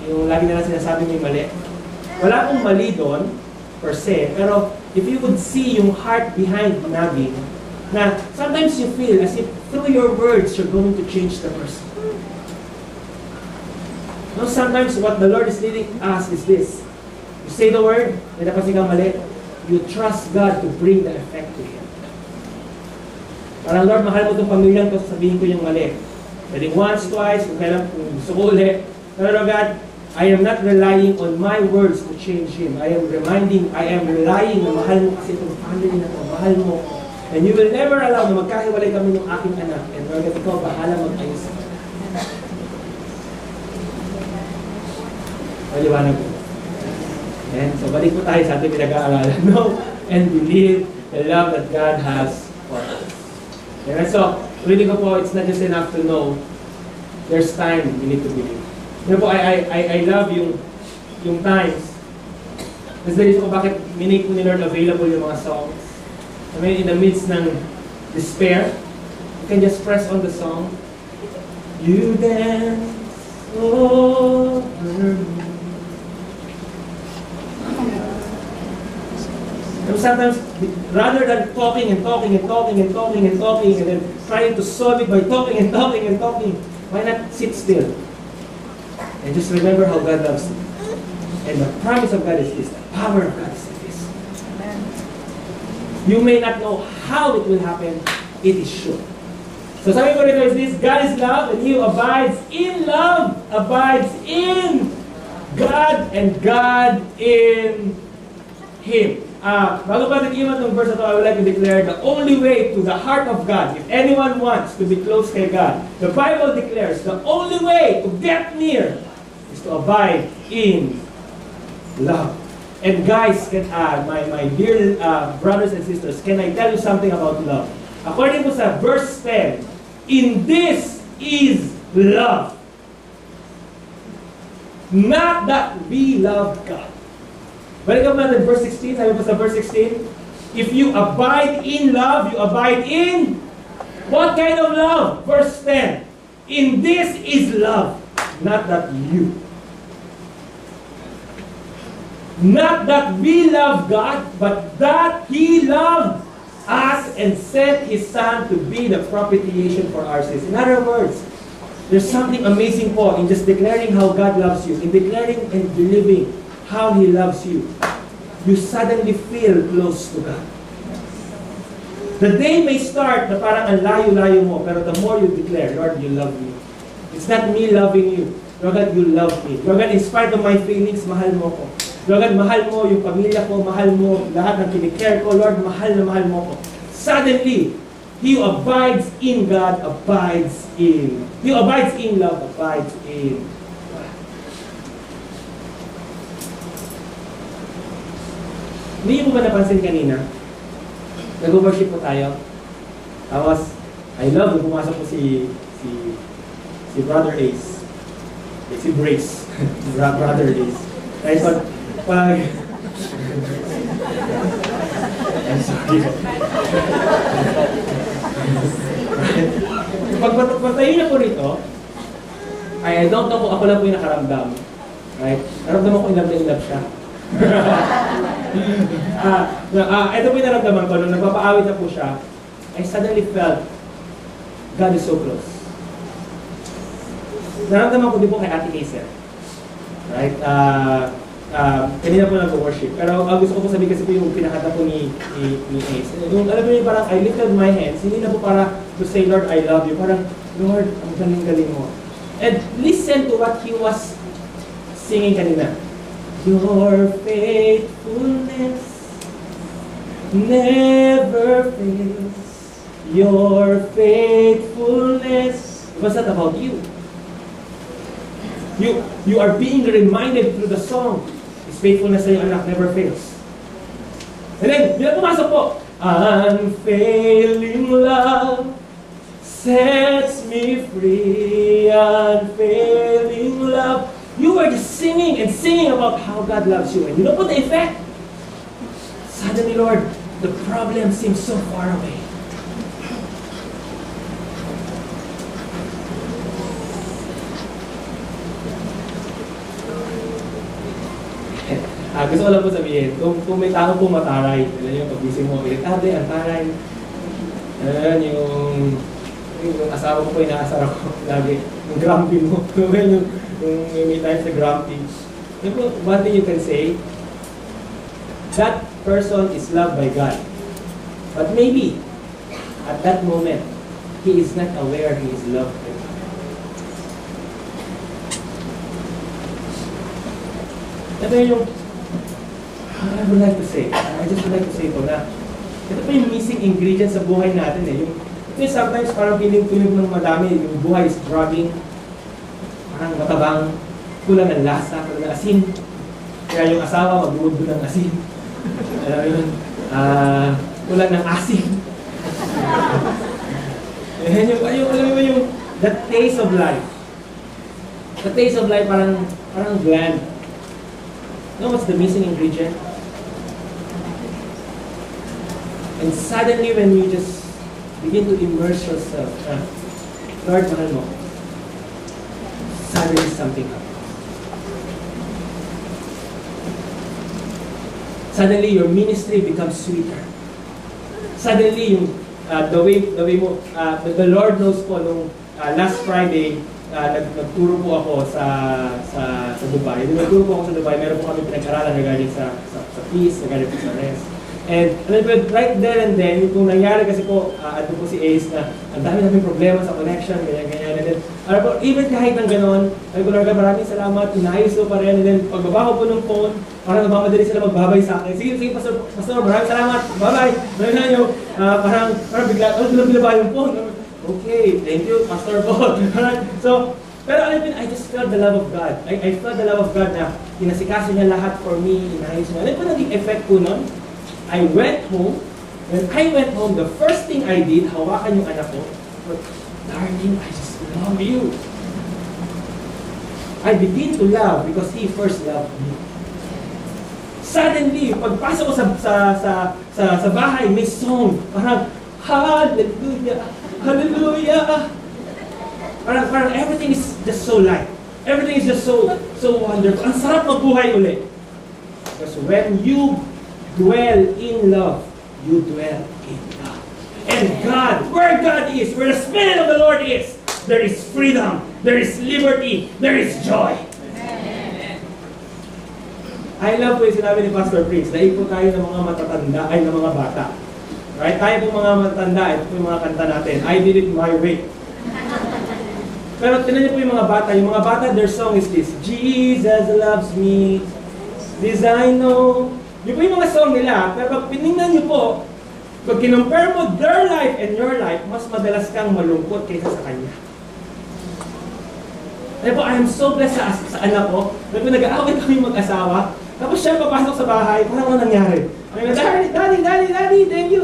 yung lagi na lang sinasabi may mali. Wala akong mali doon, per se, pero if you could see yung heart behind nagging, na sometimes you feel as if through your words you're going to change the person. No, sometimes what the Lord is leading us is this. You say the word, may napansin kang mali, you trust God to bring the effect to Him. Parang, Lord, mahal mo itong pamilyang to, sabihin ko yung mali. Pwedeng once, twice, kung gusto ko ulit. Pero God, I am not relying on my words to change him. I am relying na mahal mo kasi itong family na ito. Mahal mo. And you will never allow na magkahiwalay kami ng aking anak. And Lord, ikaw bahala mag-ayos. Maliwanag po. And so balik po tayo sa ating pinag-aaralan. Know and believe the love that God has for us. And so, really ko po, it's not just enough to know. There's time we need to believe. You know po, I love yung times. Kasi the reason ko bakit minake po ni Lord available yung mga songs. I mean, in the midst ng despair, you can just press on the song. You dance over me. And sometimes, rather than talking and talking and talking and talking and talking and then trying to solve it by talking and talking and talking, why not sit still? And just remember how God loves you. And the promise of God is this. The power of God is this. You may not know how it will happen. It is sure. So sabi ko rito is this. God is love and He who abides in love abides in God and God in Him. Bago pa nag-iwan ng verse na ito, I would like to declare the only way to the heart of God, if anyone wants to be close kay God, the Bible declares the only way to get near is to abide in love. And guys, my dear brothers and sisters, can I tell you something about love? According to sa verse 10, in this is love. Not that we love God. Balik up natin verse 16, sabi pa sa verse 16, if you abide in love, you abide in what kind of love? Verse 10, in this is love, not that you. Not that we love God, but that He loved us and sent His Son to be the propitiation for our sins. In other words, there's something amazing po in just declaring how God loves you, in declaring and believing how He loves you. You suddenly feel close to God. The day may start na parang ang layo-layo mo, pero the more you declare, Lord, you love me. It's not me loving you. Lord God, you love me. Lord God, in spite of my feelings, mahal mo ko. Lord God, mahal mo yung pamilya ko, mahal mo lahat ng kinikare ko. Lord, mahal na mahal mo ko. Suddenly, he who abides in God abides in. He who abides in love abides in God. Hindi niyo po ba napansin kanina? Nag-worship po tayo. Tapos, I love nung pumasok po si Brother Ace. Si Brace. Brother Ace. Right, pag I'm sorry. Pagpatayin na po rito, I don't know kung ako lang po yung nakaramdam. Right? Naramdaman ko ilab siya. Ito po yung naramdaman ko, nung nagpapaawit na po siya, I suddenly felt God is so close. Naramdaman ko din po kay Ate Acer. Right? Kanina po nag-worship. Pero gusto ko po sabihin kasi po yung pinakata po ni Ace. Yung alam mo yung parang I lifted my hands, hindi na po para to say, Lord, I love you. Parang, Lord, ang galing-galing mo. And listen to what he was singing kanina. Your faithfulness never fails. Your faithfulness. What's that about you? You are being reminded through the song. His faithfulness sa iyong anak never fails. And then, bila pumasok po, unfailing love sets me free. Unfailing love. You were just singing and singing about how God loves you. And you know what the effect? Suddenly, Lord, the problem seems so far away. Gusto ko lang po sabihin, kung may tao po mataray, yun yung pag-gising mo, irritable, antaray. Yung asawa ko po, inaasar ako lagi. Yung grumpy mo. yung may times na grumpy. One thing you can say, that person is loved by God. But maybe, at that moment, he is not aware he is loved by God. Ito yung I would like to say, I just would like to say ito na, ito pa yung missing ingredient sa buhay natin eh. Ito yung sometimes parang feeling ng madami, yung buhay is drugging, parang matabang, kulang ng lasa, kulang ng asin. Kaya yung asawa magbuod ng asin. Alam mo yun, kulang ng asin. Alam mo yung, the taste of life. The taste of life parang bland. You know what's the missing ingredient? And suddenly when you just begin to immerse yourself, Lord, mahal mo, suddenly something happens. Suddenly your ministry becomes sweeter. Suddenly the way mo, the Lord knows po nung last Friday, nagturo po ako sa Dubai. Nagturo po ako sa Dubai, meron po kami pinag-aralan regarding sa peace, regarding sa rest. And right there and then, yung nangyari kasi po, ano po si Ace na ang dami namin problema sa connection, ganyan. And then, even kahit ng ganon, Lord, maraming salamat, inayos ko pa rin. And then, pagbaba ko po ng phone, parang nagmamadali sila magbabay sa akin. Sige, Pastor, maraming salamat, bye-bye. Parang bigla, ba yung phone? Okay, thank you, Pastor Paul. So, pero I just felt the love of God. I felt the love of God na inasikaso niya lahat for me, inayos niya. Ano po naging effect po nun? I went home. When I went home, the first thing I did, hawakan yung anak ko, darling, I just love you. I begin to love because he first loved me. Suddenly, pagpasok ko sa bahay, may song. Parang, hallelujah, hallelujah. Parang everything is just so light. Everything is just so wonderful. Ang sarap magbuhay ulit. Because when you dwell in love, you dwell in God. And God, where God is, where the Spirit of the Lord is, there is freedom, there is liberty, there is joy. Amen. I love po yung sinabi ni Pastor Prince, dahil po tayo ng mga matatanda, ay ng mga bata. Right? Tayo po mga matatanda, ito po yung mga kanta natin, I did it my way. Pero tinan niyo po yung mga bata, their song is this, Jesus loves me, this I know. Yun po yung mga song nila, pero pag pinignan niyo po, pag kinumpare mo their life and your life, mas madalas kang malungkot kaysa sa kanya. Kaya po, I am so blessed sa anak ko, na nag-aaway kami mag-asawa, tapos siya papasok sa bahay, parang ano nangyari? Daddy, thank you.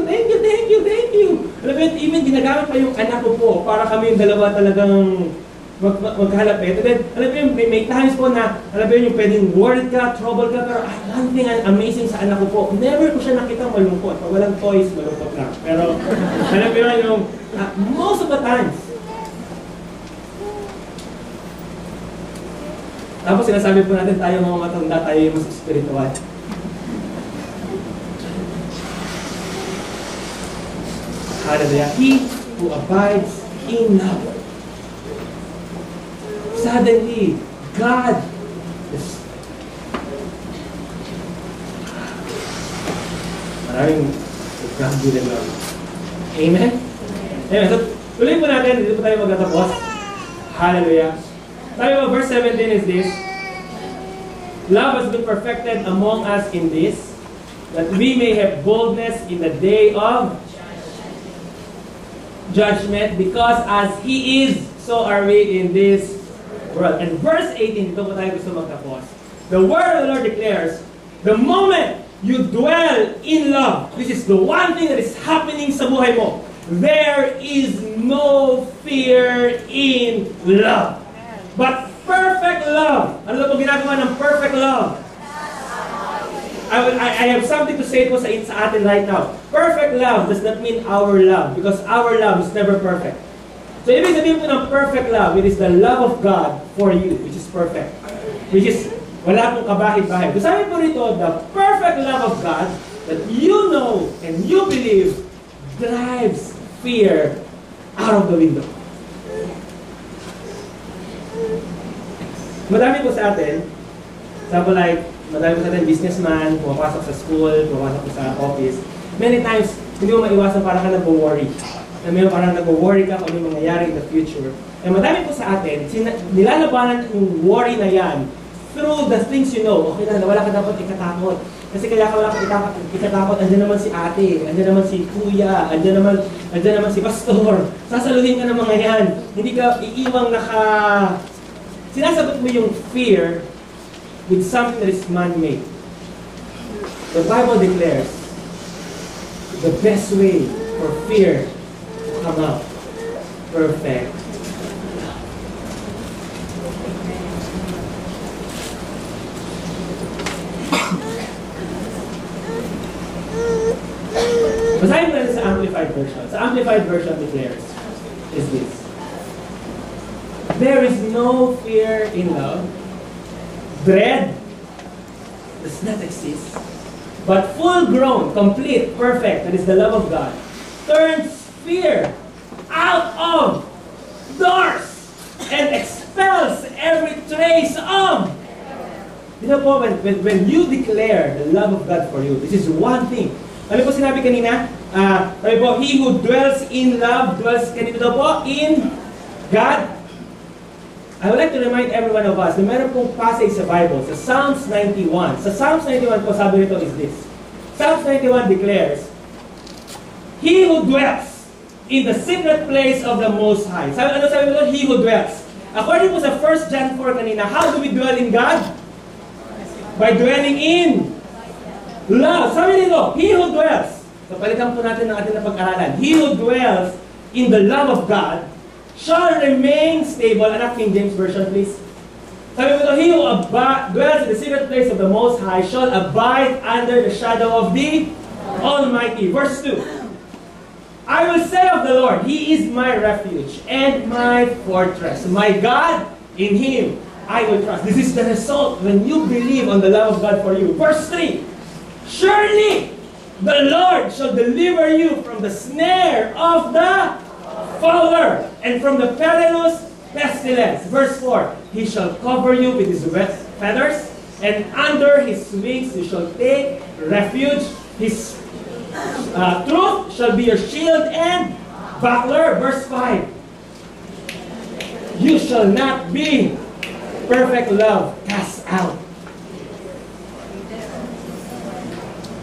Alam mo yun, even ginagamit pa yung anak ko po para kami yung dalawa talagang magkalapit. And then, alam mo yun, may times po na, alam mo yun, yung pwedeng worried ka, trouble ka, pero one thing amazing sa anak ko po, never ko siya nakita malungkot. Pag walang toys, malungkot lang. Pero, alam mo yun, yung, most of the times, tapos sinasabi po natin tayo mga matanda, tayo yung mas spiritual. Hallelujah. He who abides in love. Suddenly, God is... Maraming God in love. Amen? Amen. So, tuloy po natin, dito po tayo magtatapos. Hallelujah. Sabi mo, verse 17 is this: Love has been perfected among us in this, that we may have boldness in the day of judgment, because as He is, so are we in this world. And verse 18, dito po tayo gusto magtapos. The word of the Lord declares, the moment you dwell in love, this is the one thing that is happening sa buhay mo, there is no fear in love. But perfect love. Ano na po ginagawa ng perfect love? I have something to say po sa atin right now. Perfect love does not mean our love, because our love is never perfect. So ibig sabihin po ng perfect love, it is the love of God for you, which is perfect. Which is, wala pong kabahid-bahid. So sabi po rito, the perfect love of God that you know and you believe drives fear out of the window. Madami po sa atin, example like, madami po sa atin businessman, pumapasok sa school, pumapasok po sa office. Many times, hindi mo maiwasan parang ka nag-worry. Parang nag-worry ka kung ano yung mangyayari in the future. And madami po sa atin, nilalabanan yung worry na yan through the things you know. Okay na, wala ka dapat ikatakot. Kasi kaya ka wala ka ikatakot, andyan naman si ate, andyan naman si kuya, andyan naman si pastor. Sasaluhin ka ng mga yan. Hindi ka iiwang sinasagot mo yung fear with something that is man-made. The Bible declares the best way for fear to come out. Perfect. Basahin mo natin sa Amplified Version. Sa Amplified Version declares is this: there is no fear in love. Dread does not exist. But full-grown, complete, perfect, that is the love of God, turns fear out of doors and expels every trace of. You know po, when you declare the love of God for you, this is one thing. Ano po sinabi kanina? Sabi po, he who dwells in love, dwells kanina daw po, in God. I would like to remind every one of us na meron pong passage sa Bible, sa Psalms 91. Sa Psalms 91 po, sabi nito is this. Psalms 91 declares, he who dwells in the secret place of the Most High. Ano sabi nito? He who dwells. According po sa 1 John 4 kanina, how do we dwell in God? By dwelling in love. Sabi nito, he who dwells. So palitan po natin ng ating napag-aralan. He who dwells in the love of God shall remain stable. Anak, King James Version, please. Sabi mo ito, he who dwells in the secret place of the Most High shall abide under the shadow of the Almighty. Verse 2. I will say of the Lord, He is my refuge and my fortress. My God, in Him I will trust. This is the result when you believe on the love of God for you. Verse 3. Surely the Lord shall deliver you from the snare of the fowler and from the perilous pestilence. Verse 4. He shall cover you with His feathers, and under His wings you shall take refuge. His truth shall be your shield and buckler. Verse 5. You shall not be perfect love cast out.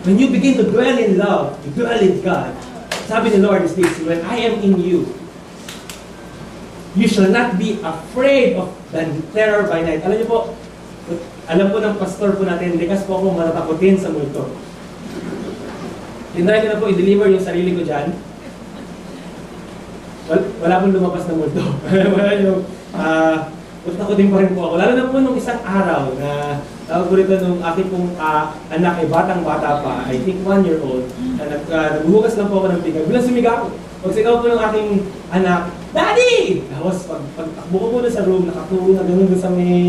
When you begin to dwell in love, you dwell in God. Sabi ni Lord is this, when I am in you, you shall not be afraid of the terror by night. Alam niyo po, alam po ng pastor po natin, likas po akong matatakutin sa multo. tinry ko na po i-deliver yung sarili ko dyan. Wala pong lumabas na multo. Wala yung, gusto ko din pa rin po ako. Lalo na po nung isang araw na tawag ko rito nung aking pong anak ay batang-bata pa, I think 1 year old, na naghuhugas lang po ako ng pinggan. Bilang sumigaw. Pag sigaw po ng aking anak, Daddy! Tapos pagtakbo ko po na sa room, nakatulong na gano'n sa may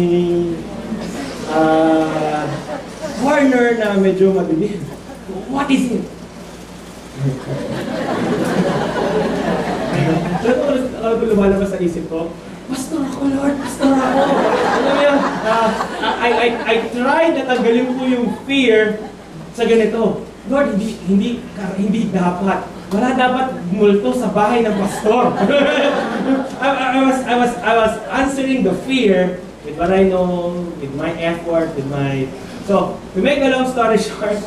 corner na medyo madilim. What is it? Ano po lumalabas sa isip ko? Pastor ako, Lord! Pastor ako! Alam mo yun, I tried na tanggalin po yung fear sa ganito. Lord, hindi dapat. Wala dapat multo sa bahay ng pastor. I was answering the fear with what I know, with my effort, with my... So, to make a long story short,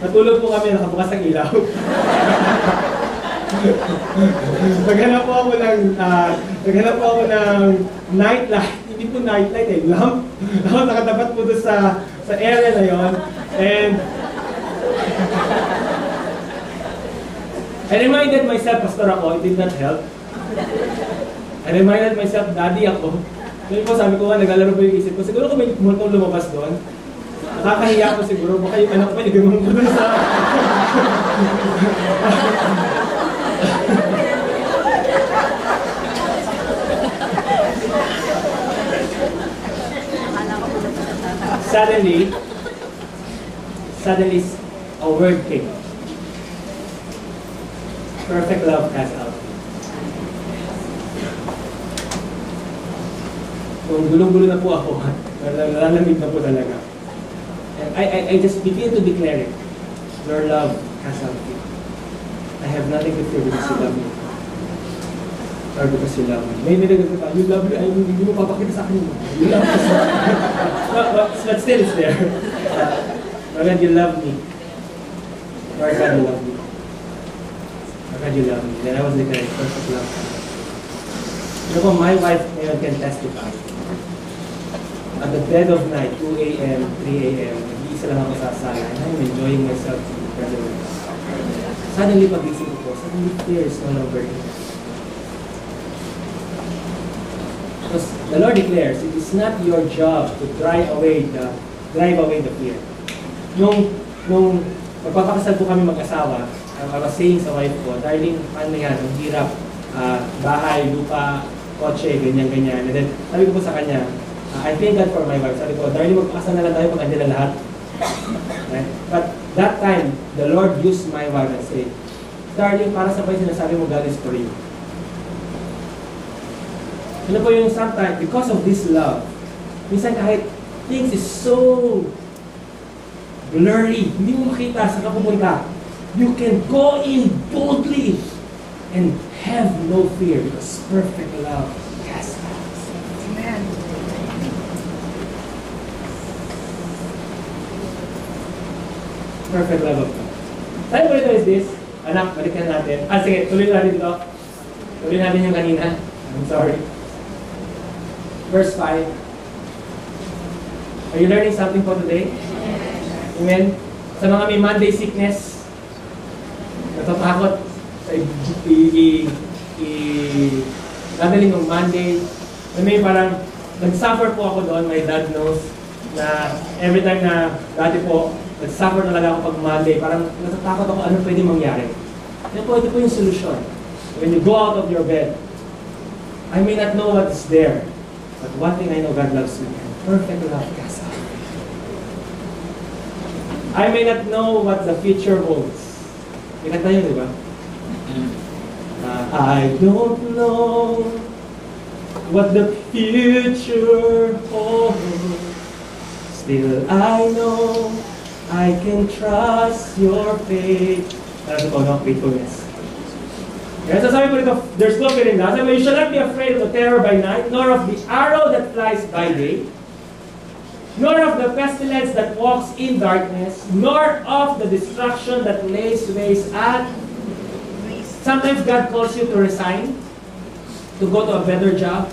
natulog po kami, nakabukas ang ilaw. Naghanap po ako ng nightlight. Hindi po nightlight eh, lamp. Nakatapat po doon sa area na yon. And I reminded myself, pastor ako, it did not help. I reminded myself, daddy ako. Ngayon po sabi ko nga, naglalaro po yung isip ko. Siguro kung may multong lumabas doon, nakakahiya ko siguro. Baka yung anak ko pa, nagawang ko doon sa... Suddenly, a word came. Perfect love casts out. Kung gulong-gulo na po ako, nalalamig na po talaga. And I just begin to declare it. Your love casts out fear. I have nothing to fear because you love me. Or because you love me. May nilagay ka, you love me, ay hindi mo papakita sa akin. You love me. But still it's there. Lord God, you love me. Lord God, you love me. Lord God, you love me. Then I was declaring perfect love. You know, my wife ngayon can testify. At the dead of night, 2 a.m., 3 a.m., nag-iisa lang ako sa sala, and I'm enjoying myself in the presence of God. Suddenly, pag-isip ko, suddenly fear is no longer here. Because the Lord declares, it is not your job to drive away the fear. Nung magpapakasal po kami mag-asawa, I was saying sa wife ko, darling, paano yan, ang hirap, bahay, lupa, kotse, ganyan-ganyan. And then, sabi ko po sa kanya, I thank God for my wife. Sabi ko, darling, magpakasal na lang tayo pag andyan na lahat. Right? But that time, the Lord used my wife and said, darling, para sa pa yung sinasabi mo, God is for you. Ano po yung sometimes, because of this love, minsan kahit things is so blurry, hindi mo makita sa kapupunta, you can go in boldly and have no fear because perfect love casts out. Amen. Perfect love of God. Tayo po ito is this. Anak, balikan natin. Sige, tuloy natin ito. Tuloy natin yung kanina. I'm sorry. Verse 5. Are you learning something for today? Amen? Sa mga may Monday sickness, natatakot sa dadaling ng Monday. May parang, nag-suffer po ako doon, my dad knows, na every time na dati po, nag-suffer talaga ako pag Monday, parang natatakot ako ano pwede mangyari. Ito po yung solution. When you go out of your bed, I may not know what is there, but one thing I know, God loves me. Perfect love casts out. I may not know what the future holds. Ikanta yun, di ba? I don't know what the future holds. Still I know I can trust your faith. Ano po, no? Faithfulness. Kaya sasabi po dito, there's no fear in that. You shall not be afraid of the terror by night, nor of the arrow that flies by day, nor of the pestilence that walks in darkness, nor of the destruction that lays waste at. Sometimes God calls you to resign, to go to a better job.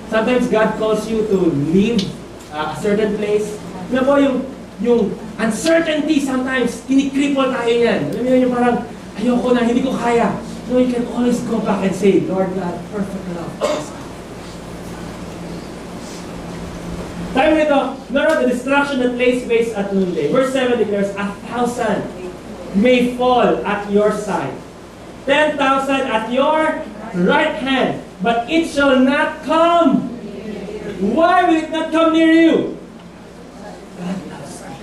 Sometimes God calls you to leave a certain place. Ano po yung yung uncertainty sometimes, kinikripple tayo yan. Alam mo yun, yung parang, ayoko na, hindi ko kaya. No, you can always go back and say, Lord God, perfect love. Sabi nito, none of the destruction that lays waste at noonday. Verse 7 declares, 1,000 may fall at your side, 10,000 at your right hand, but it shall not come. Why will it not come near you? God loves me.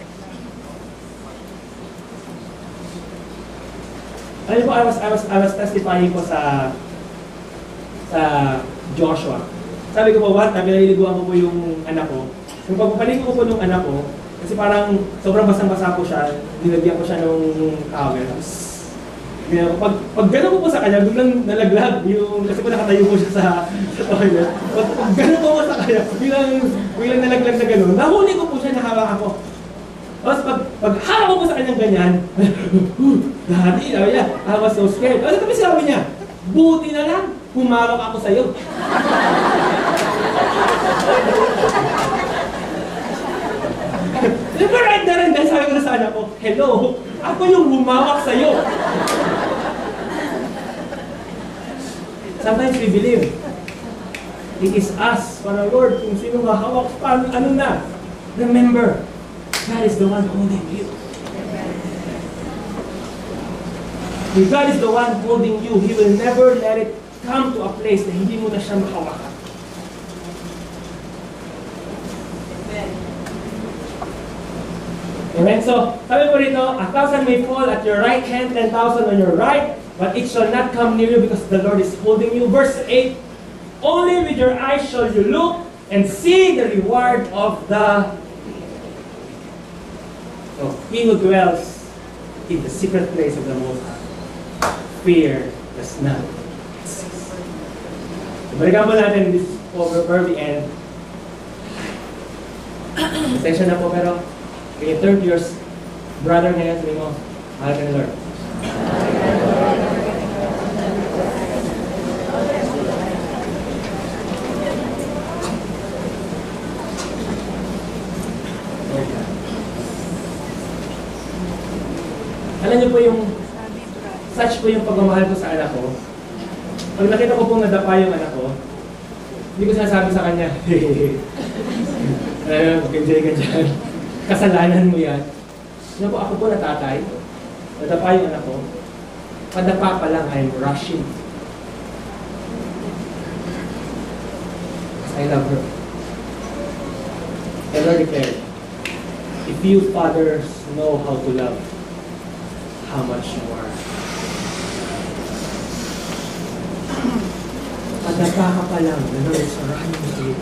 Alam po, I was testifying po sa Joshua. Sabi ko po, naliliguan ko po yung anak ko. Yung pagpapaligo ko po nung anak ko, kasi parang sobrang basang-basa po siya, nilagyan ko siya nung towel. Pag gano'n ko po sa kanya, biglang nalaglag yung, kasi po nakatayo po siya sa toilet. Pag gano'n po sa kanya, biglang nalaglag na gano'n. Nahuli ko po siya, nahawak ako. Tapos pag hawak ko po sa kanyang ganyan, dati, sabi niya, I was so scared. Ano kami sabi niya? Buti na lang, humawak ako sa'yo. Diba right na rin, dahil sabi ko na sa anak ko, hello, ako yung humawak sa'yo. Sometimes we believe, it is us, para Lord, kung sino mahawak, paano, ano na. Remember, God is the one holding you. If God is the one holding you, He will never let it come to a place na hindi mo na siya makawakan. Amen? So, sabi po rito, 1,000 may fall at your right hand, 10,000 on your right, but it shall not come near you because the Lord is holding you. Verse 8, only with your eyes shall you look and see the reward of the he who dwells in the secret place of the Most High. Fear does not exist. So, balikan po natin this over the end. Pasensya na po, pero can you turn to your brother ngayon, sabi mo, mahal ka ni Lord. Alam niyo po yung, such po yung pagmamahal ko sa anak ko. Pag nakita ko pong nadapa yung anak ko, hindi ko sinasabi sa kanya, mag-enjoy ka dyan. Kasalanan mo yan. Ano po, ako po na tatay, nadapa yung anak ko, padapa pa lang, I'm rushing. I love her. The Lord declared, if you fathers know how to love, how much more? Padapa ka pa lang, the Lord is running with you.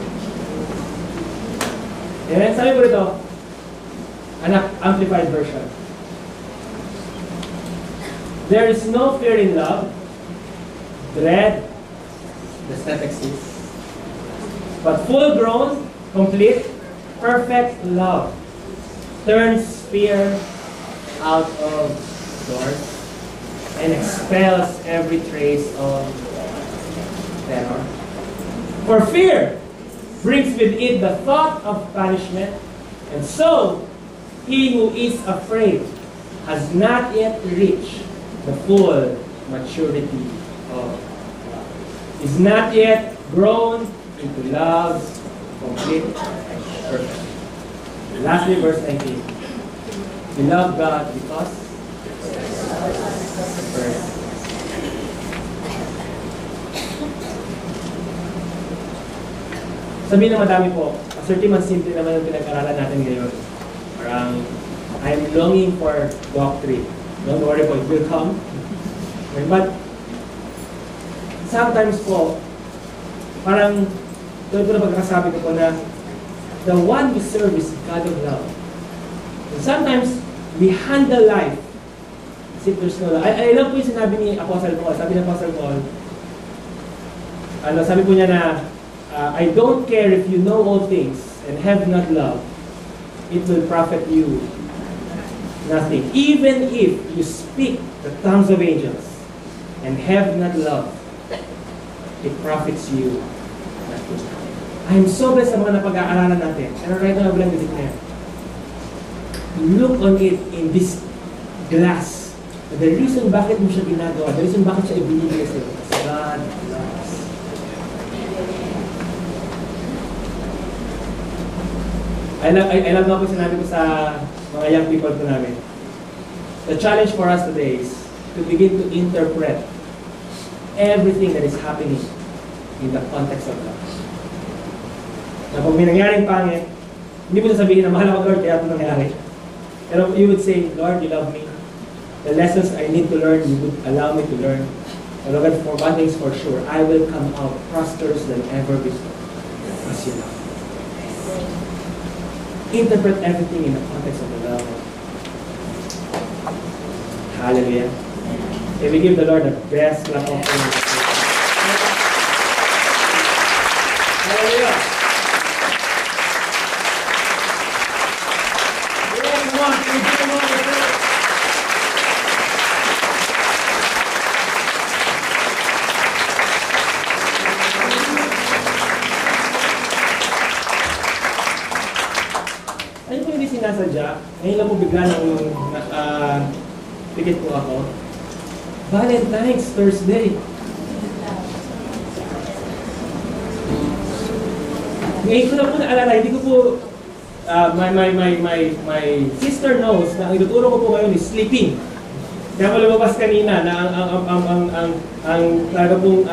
And sabi ko rito, anak, amplified version. There is no fear in love. Dread does not exist. But full-grown, complete, perfect love turns fear out of doors and expels every trace of terror. For fear brings with it the thought of punishment, and so he who is afraid has not yet reached the full maturity of love. Is not yet grown into love's complete and perfect. Lastly, verse 19. We love God because first. Sabihin na madami po, assertive simple naman yung pinag-aralan natin ngayon. Parang, I'm longing for doctrine. Don't worry po, it will come. But, sometimes po, parang, doon po na pagkakasabi ko po na, the one we serve is God of love. And sometimes, we handle life as if there's no love. I love po yung sinabi ni Apostle Paul. Sabi ni Apostle Paul, sabi po niya na, I don't care if you know all things and have not love, it will profit you nothing. Even if you speak the tongues of angels and have not love, it profits you nothing. I'm so blessed sa mga napag-aaralan natin. And right now, I'm going to declare, look on it in this glass. The reason bakit mo siya ginagawa, the reason bakit siya ibinigay sa'yo, kasi God loves. I love nga po sinabi ko sa mga young people ko namin. The challenge for us today is to begin to interpret everything that is happening in the context of love. Na kung may nangyaring pangit, hindi mo sasabihin na mahal ako Lord, kaya ito nangyari. Pero you would say, Lord, you love me. The lessons I need to learn, you would allow me to learn. And Lord, for one thing is for sure, I will come out prosperous than ever before. As you love. Interpret everything in the context of the love. Hallelujah. Can we give the Lord the best clap of praise? Hallelujah. Yes, come on. Give the Lord the praise. Ano po hindi sinasadya? Ngayon lang po bigla nang pikit po ako. Valentine's Thursday. Ngayon ko na po naalala, hindi ko po, my sister knows na ang ituturo ko po ngayon is sleeping. Kaya po lumabas kanina na ang talaga pong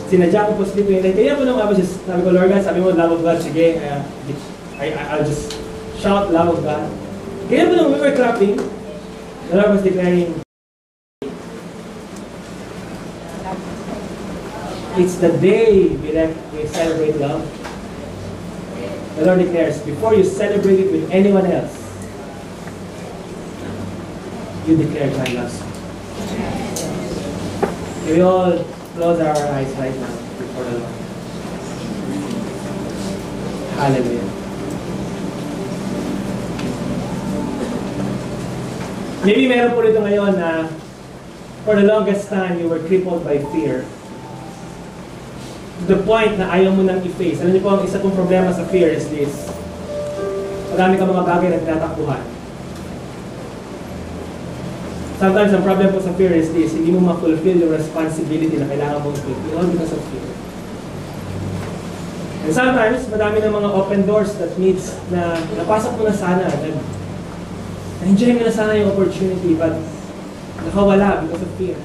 sinadya ko po sleeping. Kaya po nung sabi ko, Lord God, sabi mo, love of God, sige, I'll just shout love of God. Kaya po nung we were clapping, the Lord was declaring, it's the day we celebrate love. The Lord declares, before you celebrate it with anyone else, you declare God loves you. We all close our eyes right now before the Lord. Hallelujah. Maybe meron po dito ngayon na for the longest time you were crippled by fear. To the point na ayaw mo nang i-face. Alam niyo po, ang isa kong problema sa fear is this. Marami ka mga bagay na tinatakbuhan. Sometimes ang problem po sa fear is this. Hindi mo ma-fulfill yung responsibility na kailangan mong fulfill. All because of fear. And sometimes, madami ng mga open doors that needs na napasok mo na sana. Na-enjoy mo na sana yung opportunity but nakawala because of fear.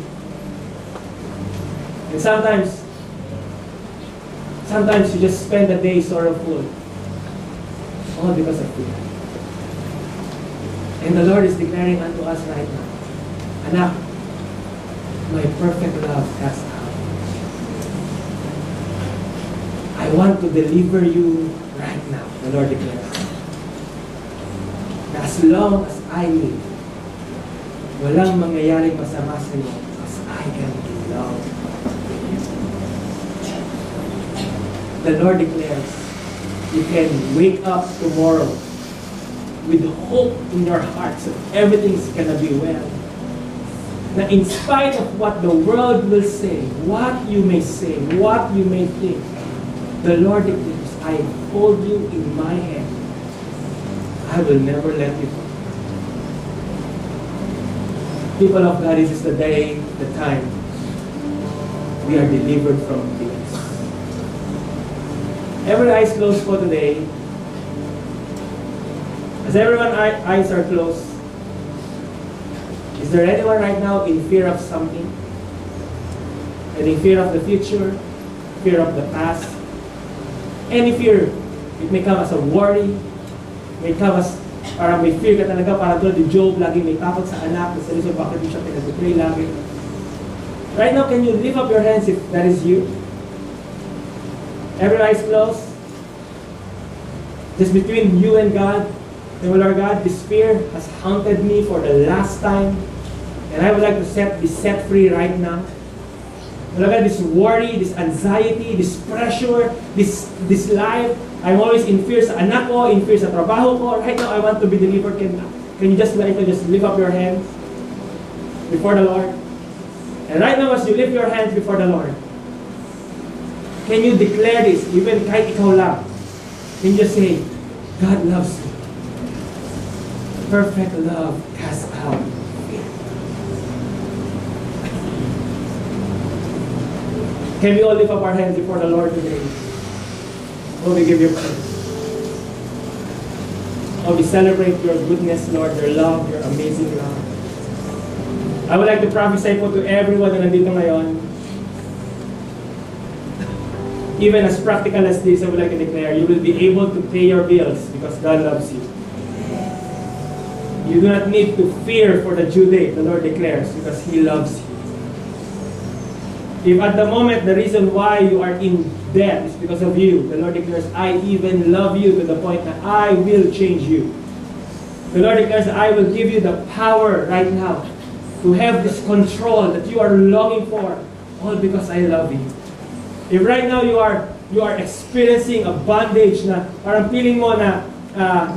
And sometimes you just spend the day sorrowful. All because of fear. And the Lord is declaring unto us right now, Anak, my perfect love casts out. I want to deliver you right now, the Lord declares. As long as I live, walang mangyayaring masama sa iyo as I am in love. The Lord declares, you can wake up tomorrow with hope in your hearts that everything's gonna be well. That in spite of what the world will say, what you may say, what you may think, the Lord declares, I hold you in my hand. I will never let you go. People of God, this is the day, the time we are delivered from fears. Every eyes closed for today. As everyone's eyes are closed, is there anyone right now in fear of something? And in fear of the future, fear of the past? Any fear, it may come as a worry, may come as parang may fear ka talaga, parang tulad ni Job, lagi may takot sa anak, sa reason bakit di siya pinag-betray lagi. Right now, can you lift up your hands if that is you? Every eyes closed. Just between you and God. And Lord God, this fear has haunted me for the last time. And I would like to be set free right now. Lord God, this worry, this anxiety, this pressure, this life, I'm always in fear sa anak ko, in fear sa trabaho ko. Right now, I want to be delivered. Can you just lift up your hands before the Lord? And right now, as you lift your hands before the Lord, can you declare this, even kahit ikaw lang? Can you just say, God loves you. perfect love casts out fear. Can we all lift up our hands before the Lord today? Oh, we give you praise. Oh, we celebrate your goodness, Lord, your love, your amazing love. I would like to prophesy po to everyone na nandito ngayon. Even as practical as this, I would like to declare, you will be able to pay your bills because God loves you. You do not need to fear for the due date, the Lord declares, because He loves you. If at the moment the reason why you are in debt is because of you, the Lord declares, I even love you to the point that I will change you. The Lord declares, I will give you the power right now to have this control that you are longing for, all because I love you. If right now you are experiencing a bondage na parang feeling mo na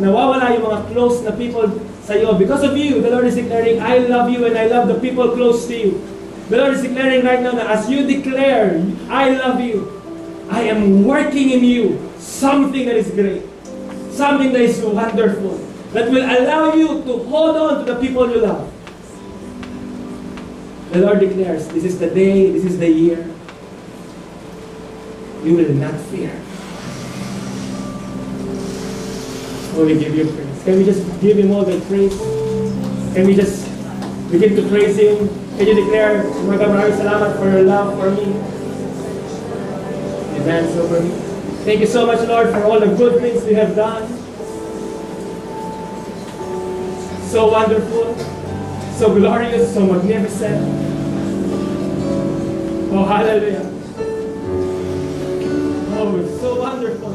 nawawala yung mga close na people sa iyo, because of you, the Lord is declaring, I love you and I love the people close to you. The Lord is declaring right now that as you declare, I love you, I am working in you something that is great, something that is wonderful, that will allow you to hold on to the people you love. The Lord declares, this is the day, this is the year. You will not fear. Oh, we give you praise. Can we just give Him all the praise? Can we just begin to praise Him? Can you declare, maraming salamat for your love for me? You dance over me. Thank you so much, Lord, for all the good things you have done. So wonderful, so glorious, so magnificent. Oh, hallelujah. Oh, so wonderful.